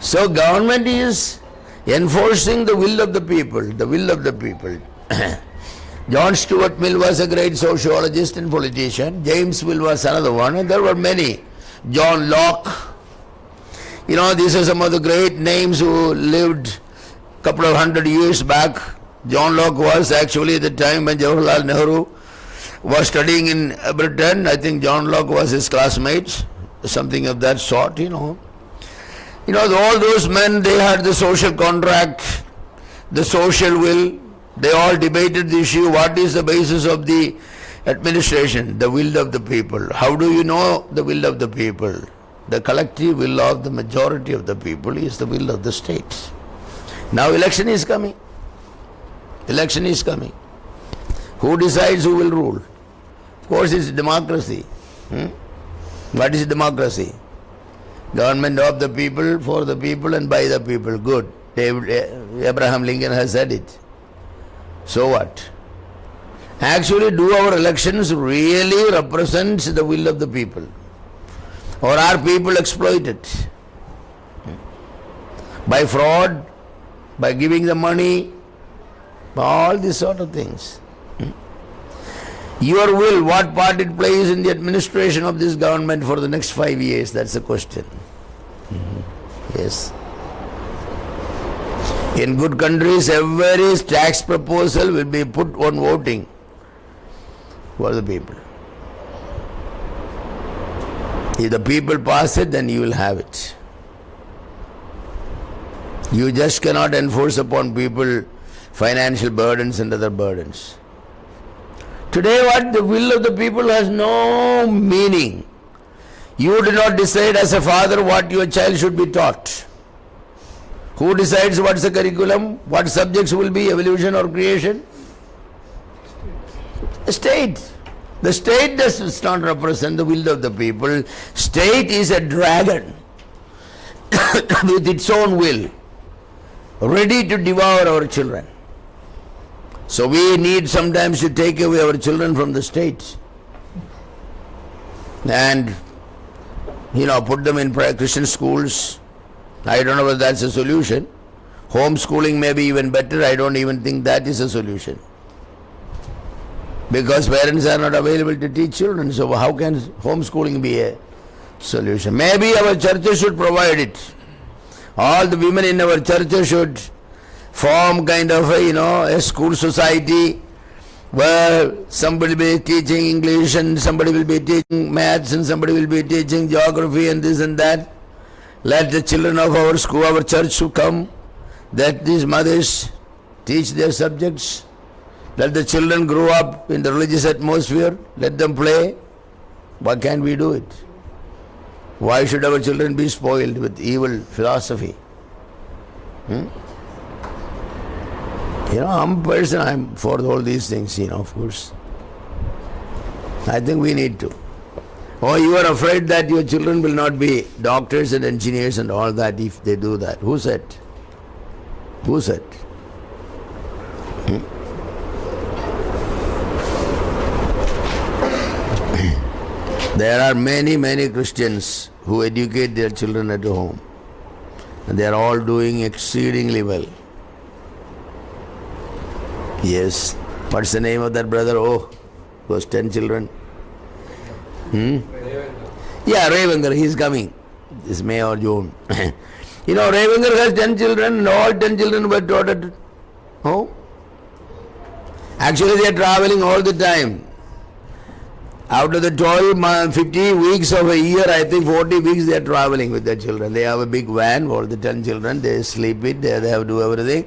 So government is enforcing the will of the people, the will of the people. John Stuart Mill was a great sociologist and politician. James Mill was another one, and there were many. John Locke. These are some of the great names who lived couple of 100 years back. John Locke was actually at the time when Jawaharlal Nehru was studying in Britain. I think John Locke was his classmate, something of that sort, all those men, they had the social contract, the social will. They all debated the issue. What is the basis of the administration? The will of the people. How do you know the will of the people? The collective will of the majority of the people is the will of the state. Now election is coming. Election is coming. Who decides who will rule? Of course it's democracy. What is democracy? Government of the people, for the people and by the people. Good. Abraham Lincoln has said it. So what? Actually, do our elections really represent the will of the people? Or are people exploited? By fraud? By giving the money, all these sort of things. Your will, what part it plays in the administration of this government for the next 5 years? That's the question. Yes. In good countries, every tax proposal will be put on voting for the people. If the people pass it, then you will have it. You just cannot enforce upon people financial burdens and other burdens. Today what? The will of the people has no meaning. You do not decide as a father what your child should be taught. Who decides what's the curriculum? What subjects will be evolution or creation? The state. The state does not represent the will of the people. State is a dragon with its own will, ready to devour our children. So we need sometimes to take away our children from the state and put them in Christian schools. I don't know whether that's a solution. Homeschooling may be even better. I don't even think that is a solution, because parents are not available to teach children. So how can homeschooling be a solution? Maybe our churches should provide it. All the women in our churches should form kind of a school society where somebody will be teaching English and somebody will be teaching maths and somebody will be teaching geography and this and that. Let the children of our school, our church to come. Let these mothers teach their subjects. Let the children grow up in the religious atmosphere. Let them play. Why can't we do it? Why should our children be spoiled with evil philosophy? I'm for all these things, of course. I think we need to. Oh, you are afraid that your children will not be doctors and engineers and all that if they do that. Who said? Who said? There are many, many Christians who educate their children at home, and they are all doing exceedingly well. Yes. What's the name of that brother? Oh, those 10 children. Yeah, Ravenger, he's coming this May or June. Ravenger has 10 children, and all 10 children were taught at home. Actually, they are traveling all the time. Out of the 50 weeks of a year, I think 40 weeks they are traveling with their children. They have a big van, all the 10 children, they sleep it, they have to do everything.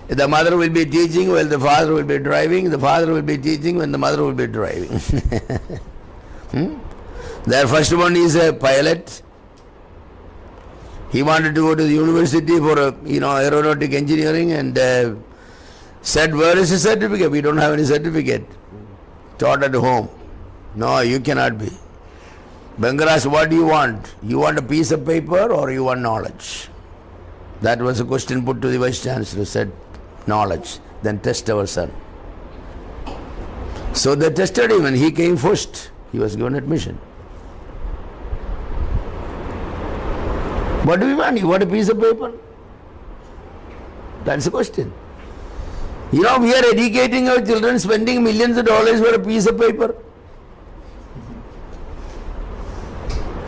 The mother will be teaching while the father will be driving, the father will be teaching when the mother will be driving. Their first one is a pilot. He wanted to go to the university for aeronautic engineering and said, where is his certificate? We don't have any certificate. Taught at home. No, you cannot be. Bengar asked, what do you want? You want a piece of paper or you want knowledge? That was a question put to the Vice Chancellor. Said, knowledge. Then test our son. So they tested him and he came first. He was given admission. What do we want? You want a piece of paper? That's the question. We are educating our children, spending millions of dollars for a piece of paper.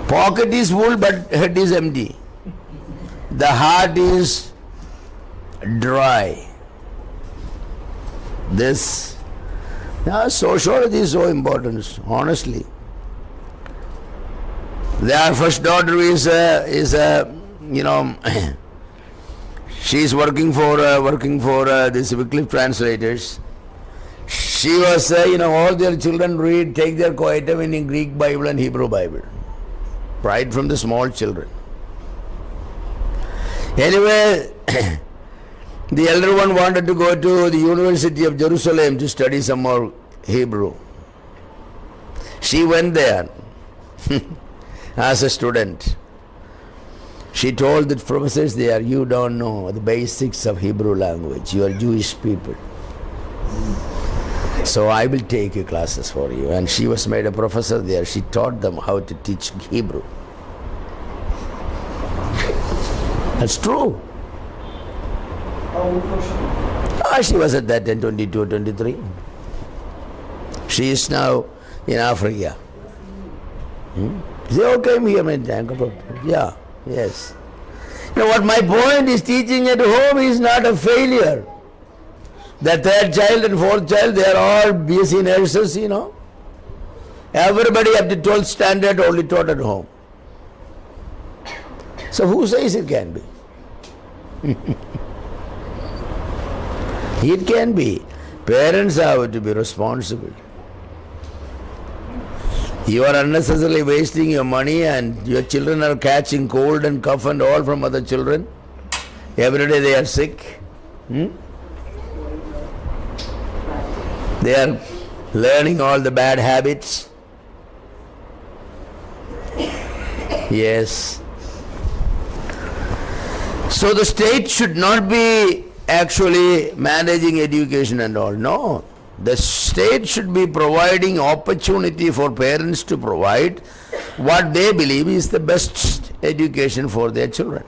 Pocket is full but head is empty. The heart is dry. Sociology is so important, honestly. Their first daughter is she is working for these Wycliffe translators. She was all their children take their quiet time in Greek Bible and Hebrew Bible, right from the small children. Anyway, the elder one wanted to go to the University of Jerusalem to study some more Hebrew. She went there as a student. She told the professors there, you don't know the basics of Hebrew language. You are Jewish people. So I will take your classes for you. And she was made a professor there. She taught them how to teach Hebrew. That's true. How old was she? She was at that time 22, 23. She is now in Africa. They all came here many times. Yeah, yes. What my point is, teaching at home is not a failure. The third child and fourth child, they are all BSc nurses, Everybody up to 12th standard only taught at home. So who says it can be? It can be. Parents have to be responsible. You are unnecessarily wasting your money and your children are catching cold and cough and all from other children. Every day they are sick. They are learning all the bad habits. Yes. So the state should not be actually managing education and all. No. The state should be providing opportunity for parents to provide what they believe is the best education for their children.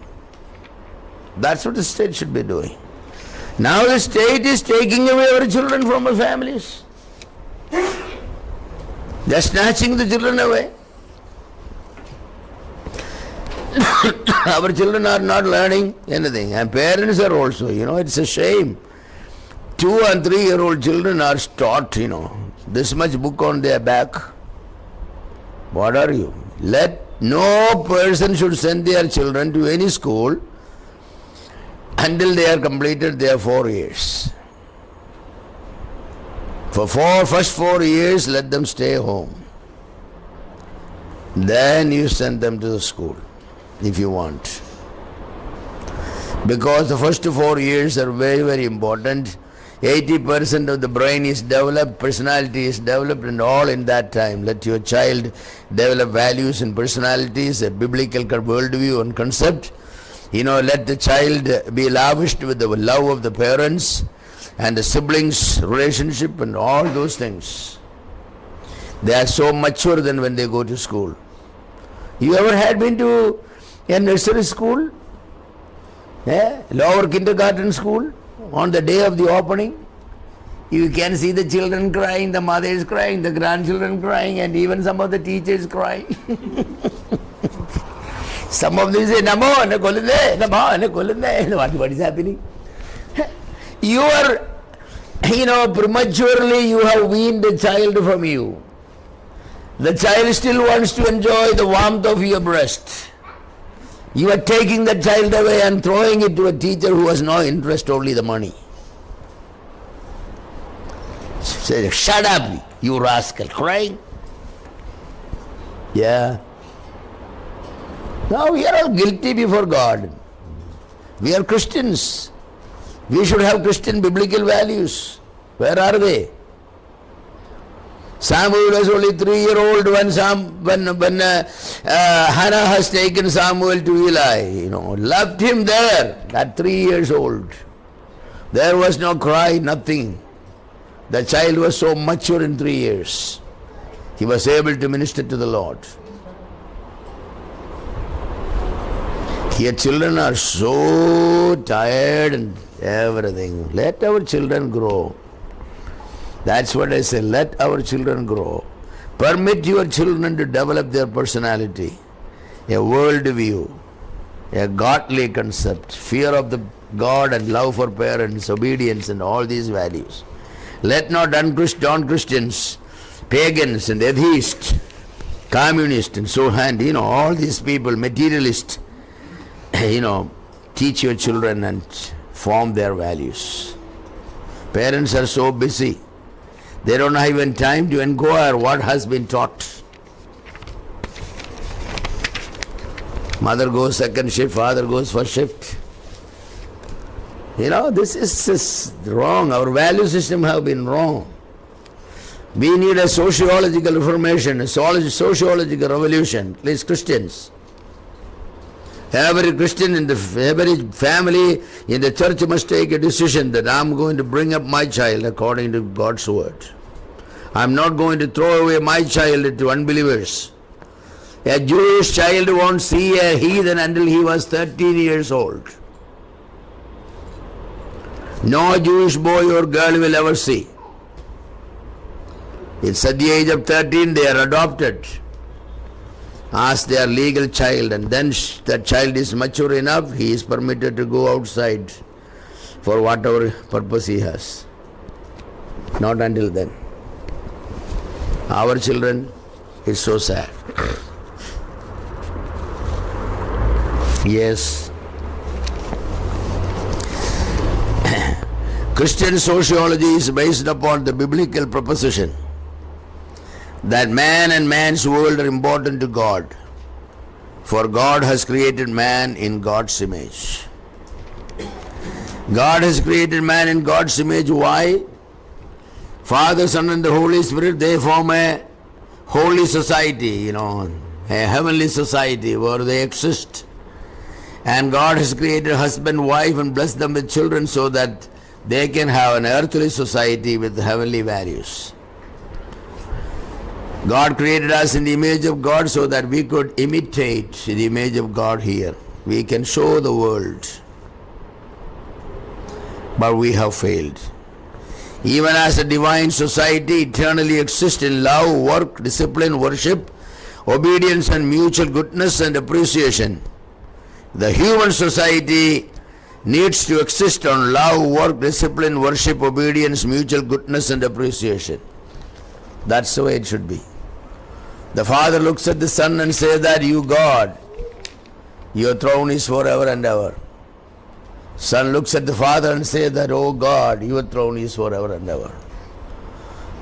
That's what the state should be doing. Now the state is taking away our children from our families. They are snatching the children away. Our children are not learning anything, and parents are also, it's a shame. 2 and 3-year-old children are taught, this much book on their back. What are you? No person should send their children to any school until they are completed their 4 years. For first 4 years, let them stay home. Then you send them to the school, if you want. Because the first 4 years are very, very important. 80% of the brain is developed, personality is developed, and all in that time. Let your child develop values and personalities, a biblical worldview and concept. Let the child be lavished with the love of the parents and the siblings relationship and all those things. They are so mature than when they go to school. You ever had been to a nursery school? Lower kindergarten school? On the day of the opening, you can see the children crying, the mothers crying, the grandchildren crying, and even some of the teachers crying. Some of them say, Namo, what is happening? You are, prematurely you have weaned the child from you. The child still wants to enjoy the warmth of your breast. You are taking the child away and throwing it to a teacher who has no interest, only the money. Say, shut up, you rascal, crying. Yeah. Now we are all guilty before God. We are Christians. We should have Christian biblical values. Where are they? Samuel was only 3-year-old when Hannah has taken Samuel to Eli. Left him there at 3 years old. There was no cry, nothing. The child was so mature in 3 years. He was able to minister to the Lord. Here children are so tired and everything. Let our children grow. That's what I say, let our children grow. Permit your children to develop their personality, a worldview, a godly concept, fear of the God and love for parents, obedience and all these values. Let not non-Christians, pagans and atheists, communists and so on, all these people, materialists, teach your children and form their values. Parents are so busy. They don't have even time to inquire what has been taught. Mother goes second shift, father goes first shift. This is wrong. Our value system have been wrong. We need a sociological reformation, a sociological revolution, at least Christians. Every Christian every family in the church must take a decision that I'm going to bring up my child according to God's word. I'm not going to throw away my child to unbelievers. A Jewish child won't see a heathen until he was 13 years old. No Jewish boy or girl will ever see. It's at the age of 13 they are adopted as their legal child, and then that child is mature enough, he is permitted to go outside for whatever purpose he has. Not until then. Our children, it's so sad. Yes. Christian sociology is based upon the biblical proposition that man and man's world are important to God, for God has created man in God's image. God has created man in God's image. Why? Father, Son and the Holy Spirit, they form a holy society, a heavenly society where they exist. And God has created husband, wife and blessed them with children so that they can have an earthly society with heavenly values. God created us in the image of God so that we could imitate the image of God here. We can show the world. But we have failed. Even as a divine society eternally exists in love, work, discipline, worship, obedience and mutual goodness and appreciation, the human society needs to exist on love, work, discipline, worship, obedience, mutual goodness and appreciation. That's the way it should be. The Father looks at the Son and says that, you God, your throne is forever and ever. Son looks at the Father and says that, oh God, your throne is forever and ever.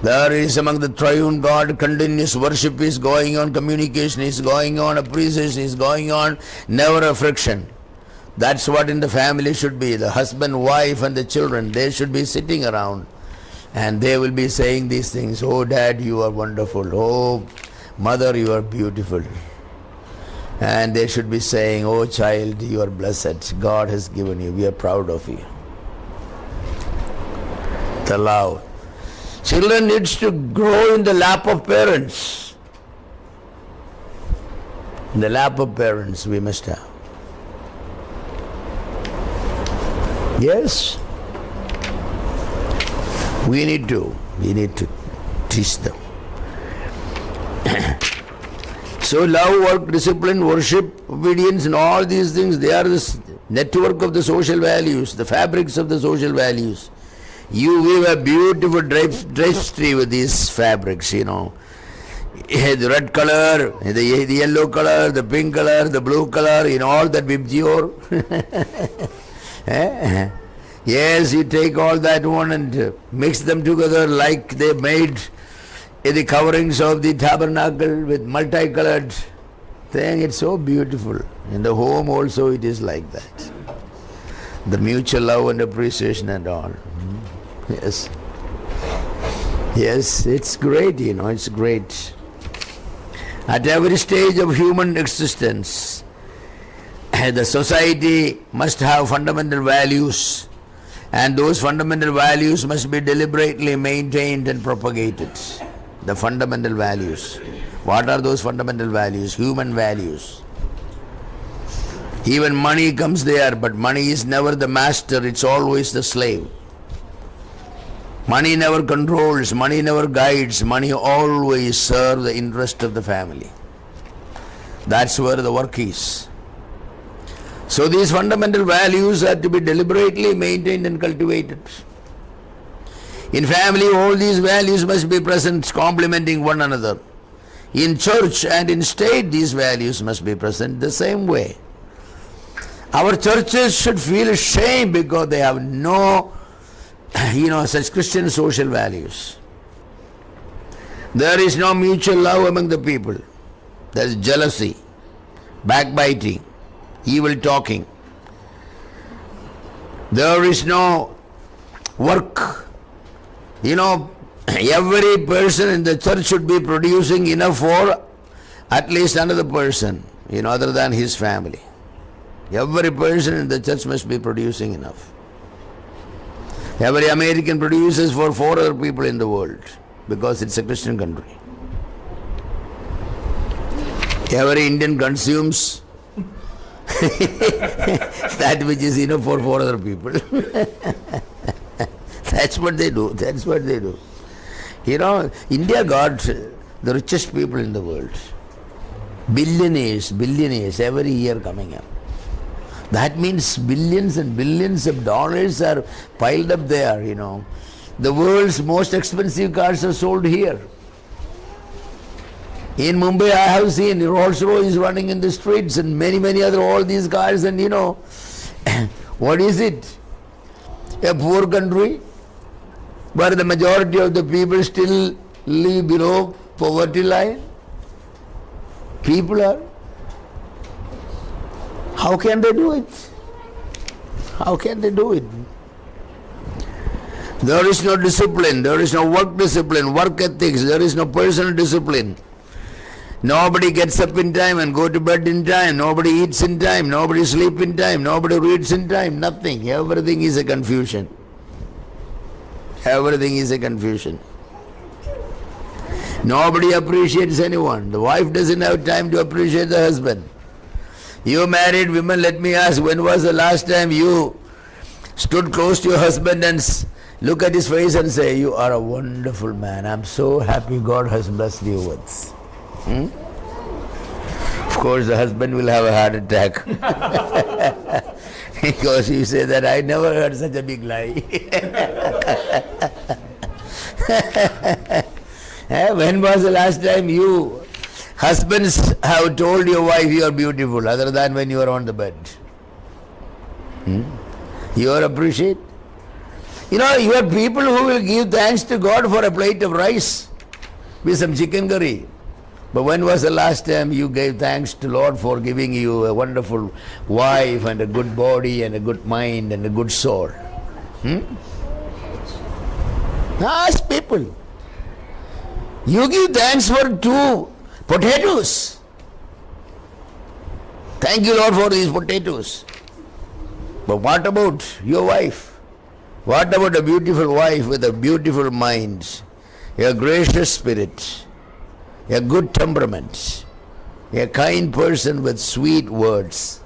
There is among the triune God, continuous worship is going on, communication is going on, appreciation is going on, never a friction. That's what in the family should be. The husband, wife and the children, they should be sitting around and they will be saying these things. Oh Dad, you are wonderful. Oh Mother, you are beautiful. And they should be saying, oh child, you are blessed. God has given you. We are proud of you. The love. Children needs to grow in the lap of parents. In the lap of parents we must have. Yes. We need to teach them. So love, work, discipline, worship, obedience and all these things, they are the network of the social values, the fabrics of the social values. You weave a beautiful drapestry with these fabrics, The red color, the yellow color, the pink color, the blue color, all that vibgyor. Yes, you take all that one and mix them together like they made the coverings of the tabernacle with multicolored thing. It's so beautiful. In the home also it is like that. The mutual love and appreciation and all. Yes. Yes, it's great, it's great. At every stage of human existence, the society must have fundamental values, and those fundamental values must be deliberately maintained and propagated. The fundamental values. What are those fundamental values? Human values. Even money comes there, but money is never the master, it's always the slave. Money never controls, money never guides, money always serves the interest of the family. That's where the work is. So these fundamental values are to be deliberately maintained and cultivated. In family, all these values must be present, complementing one another. In church and in state, these values must be present the same way. Our churches should feel ashamed because they have no, such Christian social values. There is no mutual love among the people. There is jealousy, backbiting, evil talking. There is no work. Every person in the church should be producing enough for at least another person, other than his family. Every person in the church must be producing enough. Every American produces for 4 other people in the world because it's a Christian country. Every Indian consumes that which is enough for 4 other people. That's what they do. That's what they do. India got the richest people in the world. Billionaires every year coming up. That means billions and billions of dollars are piled up there, The world's most expensive cars are sold here. In Mumbai I have seen Rolls Royce running in the streets and many other all these cars, and what is it? A poor country where the majority of the people still live below poverty line. People are. How can they do it? How can they do it? There is no discipline, there is no work discipline, work ethics, there is no personal discipline. Nobody gets up in time and go to bed in time, nobody eats in time, nobody sleeps in time, nobody reads in time, nothing. Everything is a confusion. Everything is a confusion. Nobody appreciates anyone. The wife doesn't have time to appreciate the husband. You married women, let me ask, when was the last time you stood close to your husband and look at his face and say, you are a wonderful man, I'm so happy God has blessed you with. Of course the husband will have a heart attack. Because you say that I never heard such a big lie. When was the last time you husbands have told your wife you are beautiful other than when you are on the bed? You are appreciate? You know, you have people who will give thanks to God for a plate of rice with some chicken curry. But when was the last time you gave thanks to Lord for giving you a wonderful wife and a good body and a good mind and a good soul? Ask people. You give thanks for 2 potatoes. Thank you Lord for these potatoes. But what about your wife? What about a beautiful wife with a beautiful mind, a gracious spirit, a good temperament, a kind person with sweet words?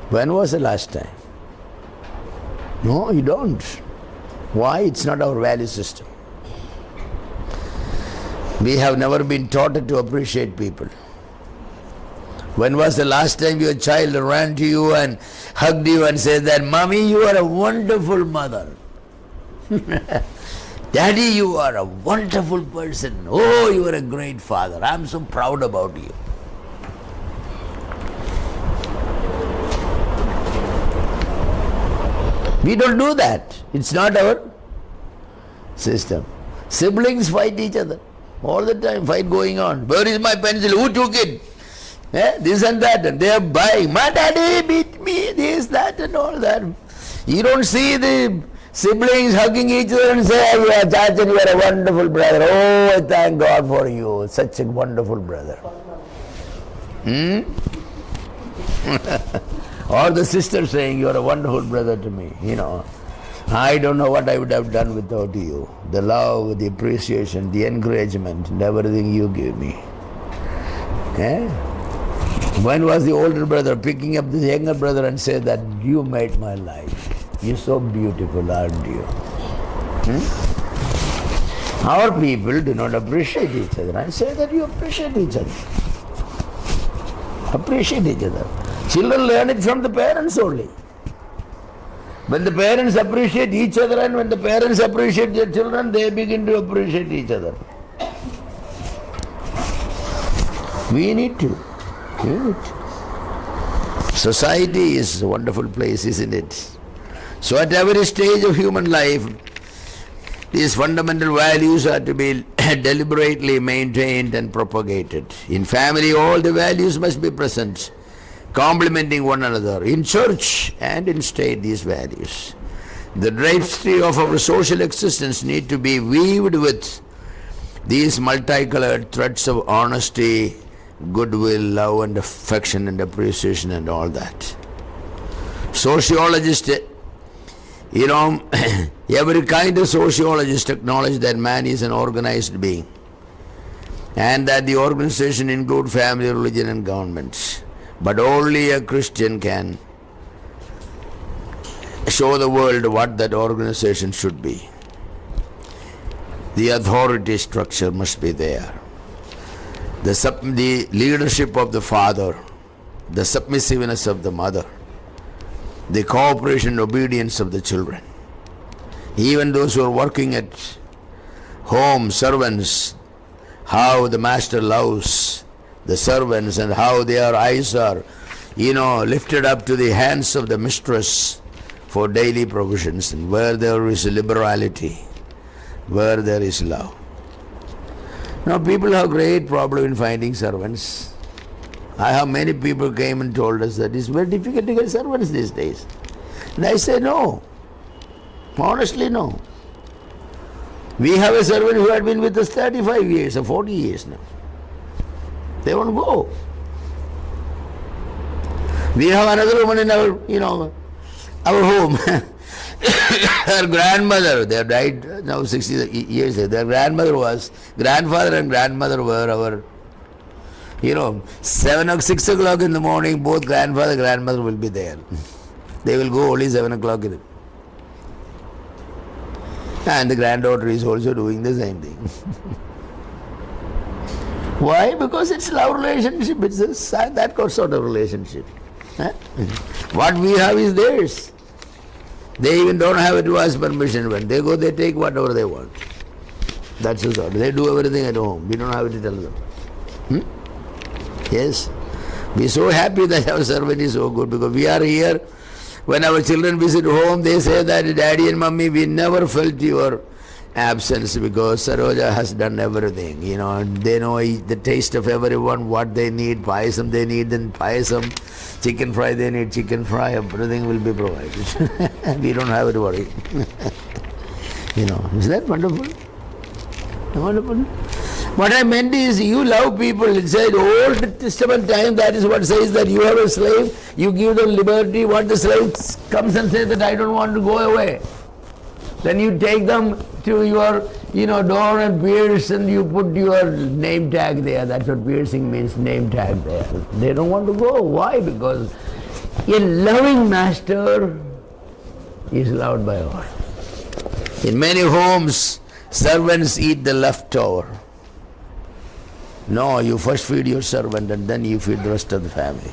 When was the last time? No, you don't. Why? It's not our value system. We have never been taught to appreciate people. When was the last time your child ran to you and hugged you and said that, Mommy, you are a wonderful mother. Daddy, you are a wonderful person. Oh, you are a great father. I'm so proud about you. We don't do that. It's not our system. Siblings fight each other. All the time, fight going on. Where is my pencil? Who took it? This and that. And they are buying. My daddy beat me, this, that and all that. You don't see the siblings hugging each other and say, you are Chachan, you are a wonderful brother. Oh, I thank God for you. Such a wonderful brother. Or the sister saying, you are a wonderful brother to me. You know, I don't know what I would have done without you. The love, the appreciation, the encouragement, and everything you give me. When was the older brother picking up the younger brother and say that you made my life? You're so beautiful, aren't you? Our people do not appreciate each other. I say that you appreciate each other. Appreciate each other. Children learn it from the parents only. When the parents appreciate each other and when the parents appreciate their children, they begin to appreciate each other. We need to. Society is a wonderful place, isn't it? So at every stage of human life, these fundamental values are to be deliberately maintained and propagated. In family, all the values must be present, complementing one another. In church and in state, these values. The tapestry of our social existence need to be weaved with these multicolored threads of honesty, goodwill, love and affection and appreciation and all that. Sociologists, every kind of sociologist acknowledge that man is an organized being and that the organization includes family, religion and government. But only a Christian can show the world what that organization should be. The authority structure must be there. The leadership of the father, the submissiveness of the mother, the cooperation and obedience of the children. Even those who are working at home, servants, how the master loves the servants and how their eyes are, lifted up to the hands of the mistress for daily provisions. And where there is liberality, where there is love. Now people have great problem in finding servants. I have many people came and told us that it's very difficult to get servants these days. And I say no. Honestly, no. We have a servant who had been with us 35 years or 40 years now. They won't go. We have another woman in our, our home. Her grandmother, they have died now 60 years. Their grandfather and grandmother were our, 6 o'clock in the morning, both grandfather and grandmother will be there. They will go only 7 o'clock in the and the granddaughter is also doing the same thing. Why? Because it's love relationship. It's that sort of relationship. What we have is theirs. They even don't have to ask permission. When they go, they take whatever they want. That's the sort. They do everything at home. We don't have to tell them. Yes. We're so happy that our servant is so good because we are here. When our children visit home, they say that, Daddy and Mummy, we never felt your absence because Saroja has done everything. They know the taste of everyone, what they need, payasam they need, then payasam, chicken fry they need, chicken fry, everything will be provided. We don't have to worry. Is that wonderful? Wonderful. What I meant is, you love people. It said, Old Testament time, that is what says that you have a slave, you give them liberty. What the slave comes and says that I don't want to go away. Then you take them to your, door and pierce and you put your name tag there. That's what piercing means, name tag there. They don't want to go. Why? Because a loving master is loved by all. In many homes, servants eat the leftover. No, you first feed your servant and then you feed the rest of the family.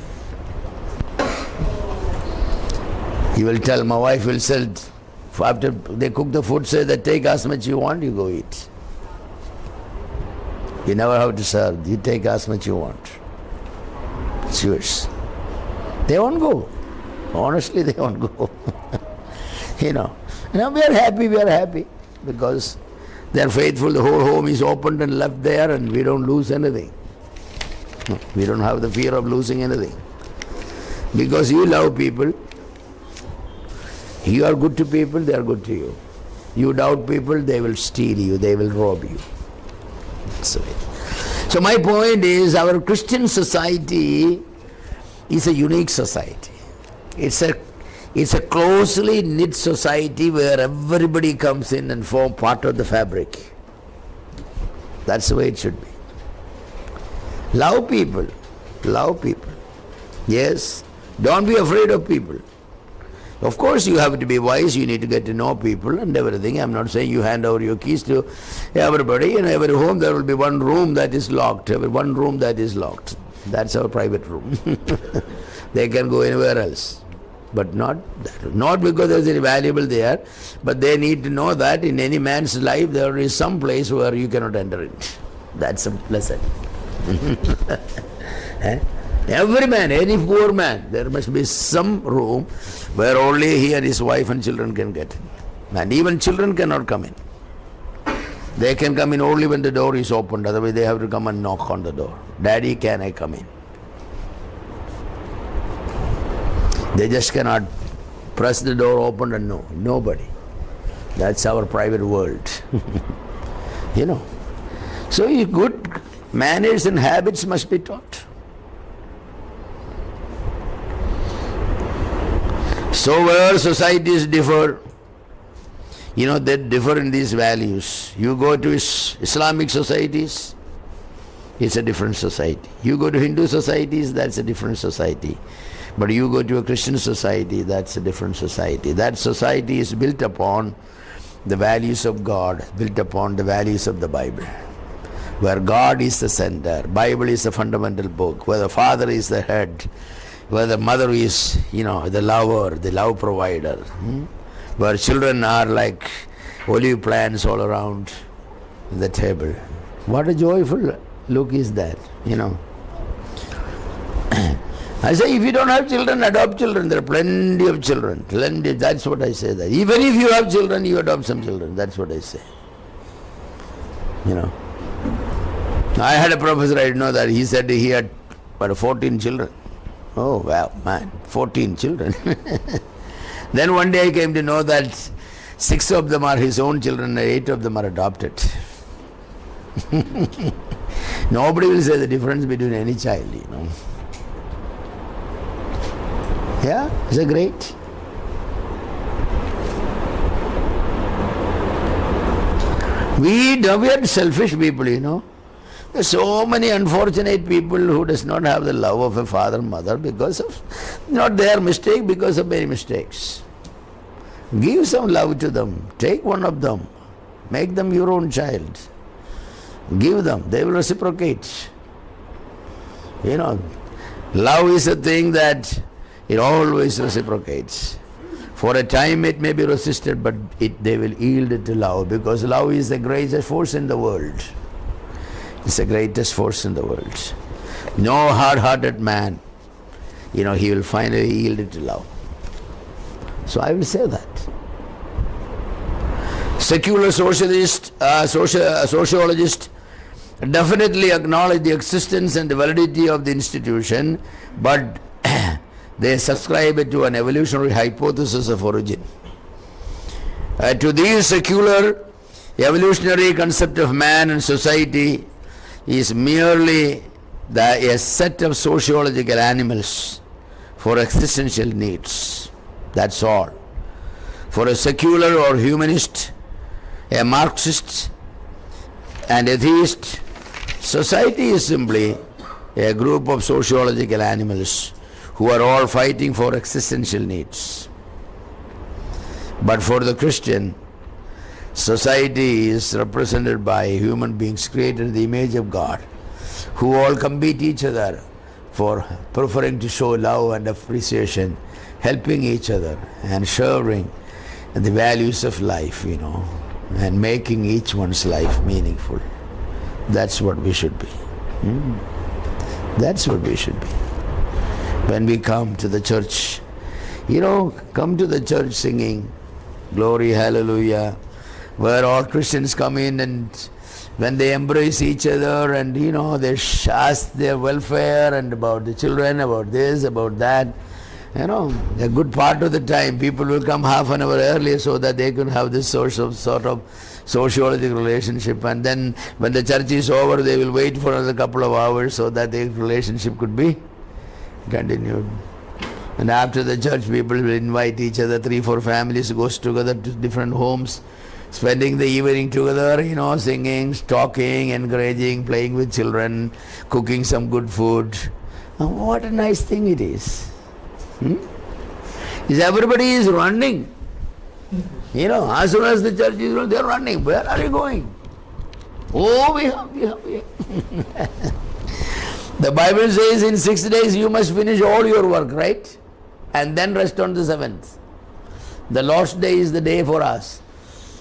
You will tell, my wife will say, after they cook the food, say that take as much you want, you go eat. You never have to serve, you take as much you want. It's yours. They won't go. Honestly, they won't go. Now we are happy because they are faithful, the whole home is opened and left there and we don't lose anything. We don't have the fear of losing anything. Because you love people, you are good to people, they are good to you. You doubt people, they will steal you, they will rob you. That's it. So my point is, our Christian society is a unique society. It's a closely knit society where everybody comes in and form part of the fabric. That's the way it should be. Love people. Love people. Yes. Don't be afraid of people. Of course you have to be wise, you need to get to know people and everything. I'm not saying you hand over your keys to everybody. In every home there will be one room that is locked. One room that is locked. That's our private room. They can go anywhere else. But not because there is any valuable there, but they need to know that in any man's life there is some place where you cannot enter it. That's a lesson. Every man, any poor man, there must be some room where only he and his wife and children can get in. And even children cannot come in. They can come in only when the door is opened, otherwise they have to come and knock on the door. Daddy, can I come in? They just cannot press the door open and no, nobody. That's our private world. So good manners and habits must be taught. So where societies differ, they differ in these values. You go to Islamic societies, it's a different society. You go to Hindu societies, that's a different society. But you go to a Christian society, that's a different society. That society is built upon the values of God, built upon the values of the Bible, where God is the center, Bible is the fundamental book, where the father is the head, where the mother is, the lover, the love provider, where children are like olive plants all around the table. What a joyful look is that, I say, if you don't have children, adopt children. There are plenty of children. Plenty. That's what I say. That even if you have children, you adopt some children. That's what I say. I had a professor, I know that he said he had 14 children. Oh, wow, man, 14 children. Then one day I came to know that 6 of them are his own children and 8 of them are adopted. Nobody will say the difference between any child, Yeah, is it great? We are selfish people, There's so many unfortunate people who does not have the love of a father and mother because of not their mistake, because of many mistakes. Give some love to them. Take one of them. Make them your own child. Give them. They will reciprocate. Love is a thing that it always reciprocates. For a time it may be resisted, but they will yield to love, because love is the greatest force in the world. It's the greatest force in the world. No hard-hearted man, he will finally yield to love. So I will say that. Secular sociologists definitely acknowledge the existence and the validity of the institution, but they subscribe to an evolutionary hypothesis of origin. To these secular evolutionary concept of man and society is merely a set of sociological animals for existential needs. That's all. For a secular or humanist, a Marxist, and atheist, society is simply a group of sociological animals who are all fighting for existential needs. But for the Christian, society is represented by human beings created in the image of God, who all compete each other for preferring to show love and appreciation, helping each other and sharing the values of life, and making each one's life meaningful. That's what we should be. That's what we should be. When we come to the church, come to the church singing, glory, hallelujah, where all Christians come in, and when they embrace each other and they ask their welfare and about the children, about this, about that, a good part of the time people will come half an hour earlier so that they can have this sort of sociological relationship, and then when the church is over they will wait for another couple of hours so that the relationship could be continued. And after the church, people will invite each other, 3-4 families goes together to different homes, spending the evening together, singing, talking, encouraging, playing with children, cooking some good food. And what a nice thing it is. Everybody is running. As soon as the church is running, they are running. Where are you going? Oh, we have. The Bible says in 6 days you must finish all your work, right? And then rest on the 7th. The Lord's day is the day for us.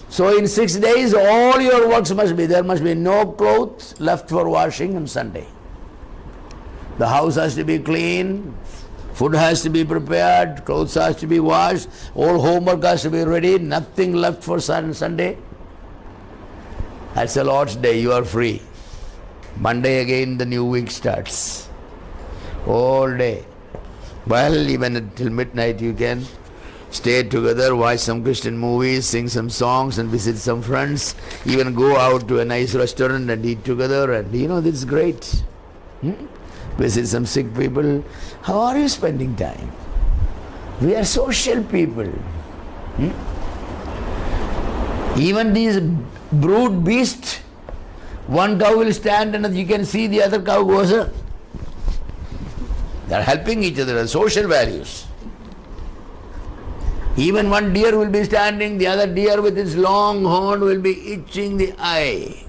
So in 6 days all your works must be. There must be no clothes left for washing on Sunday. The house has to be clean, food has to be prepared, clothes has to be washed, all homework has to be ready, nothing left for Sunday. That's the Lord's day, you are free. Monday again the new week starts. All day. Well, even until midnight you can stay together, watch some Christian movies, sing some songs and visit some friends, even go out to a nice restaurant and eat together, and this is great. Visit some sick people. How are you spending time? We are social people. Even these brute beasts, one cow will stand and you can see the other cow goes. They are helping each other, as social values. Even one deer will be standing, the other deer with its long horn will be itching the eye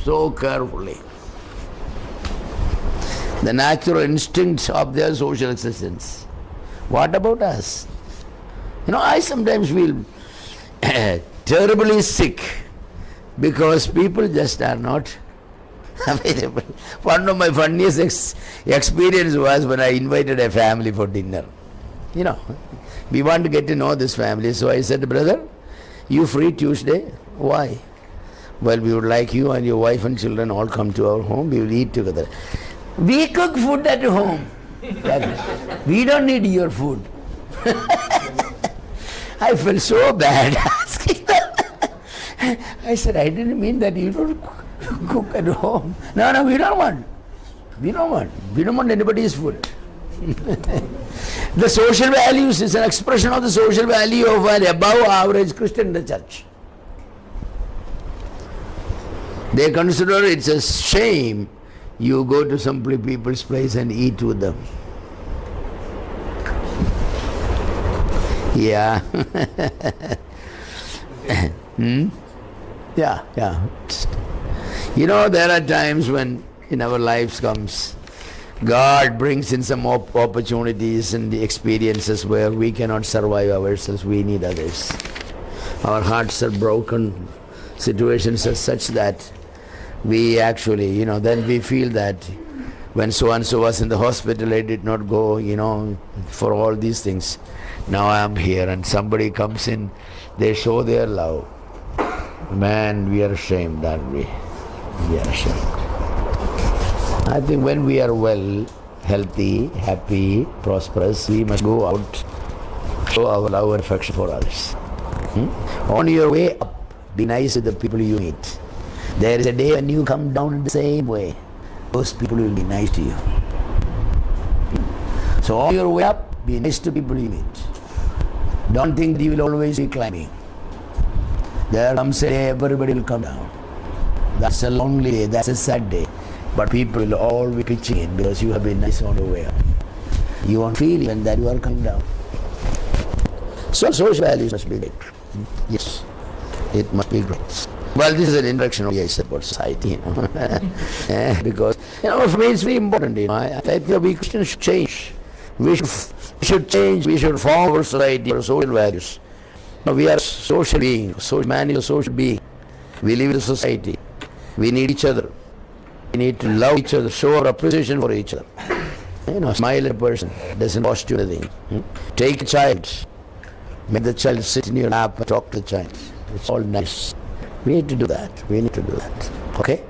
so carefully. The natural instincts of their social existence. What about us? I sometimes feel terribly sick because people just are not available. One of my funniest experience was when I invited a family for dinner. We want to get to know this family. So I said, brother, you free Tuesday? Why? Well, we would like you and your wife and children all come to our home. We will eat together. We cook food at home. We don't need your food. I felt so bad I said, I didn't mean that you don't cook at home. No, we don't want. We don't want anybody's food. The social values is an expression of the social value of an above average Christian in the church. They consider it's a shame you go to some people's place and eat with them. Yeah. Yeah. You know, there are times when in our lives comes, God brings in some opportunities and the experiences where we cannot survive ourselves, we need others. Our hearts are broken, situations are such that we actually, then we feel that when so-and-so was in the hospital, I did not go, for all these things. Now I am here and somebody comes in, they show their love. Man, we are ashamed, aren't we? We are ashamed. I think when we are well, healthy, happy, prosperous, we must go out, show our love and affection for others. On your way up, be nice to the people you meet. There is a day when you come down in the same way. Those people will be nice to you. So on your way up, be nice to people you meet. Don't think that you will always be climbing. There comes a day everybody will come down. That's a lonely day, that's a sad day. But people will all be pitching in because you have been nice on the way up. You won't feel even that you are coming down. So social values must be great. Yes, it must be great. Well, this is an introduction I said about society, because, for me it's very important, I think we Christians should change. We should change, we should form our society, our social values. We are social beings, man is a social being. We live in a society. We need each other. We need to love each other, show our appreciation for each other. Smile at a person, doesn't cost you anything. Take a child, make the child sit in your lap and talk to the child. It's all nice. We need to do that. Okay?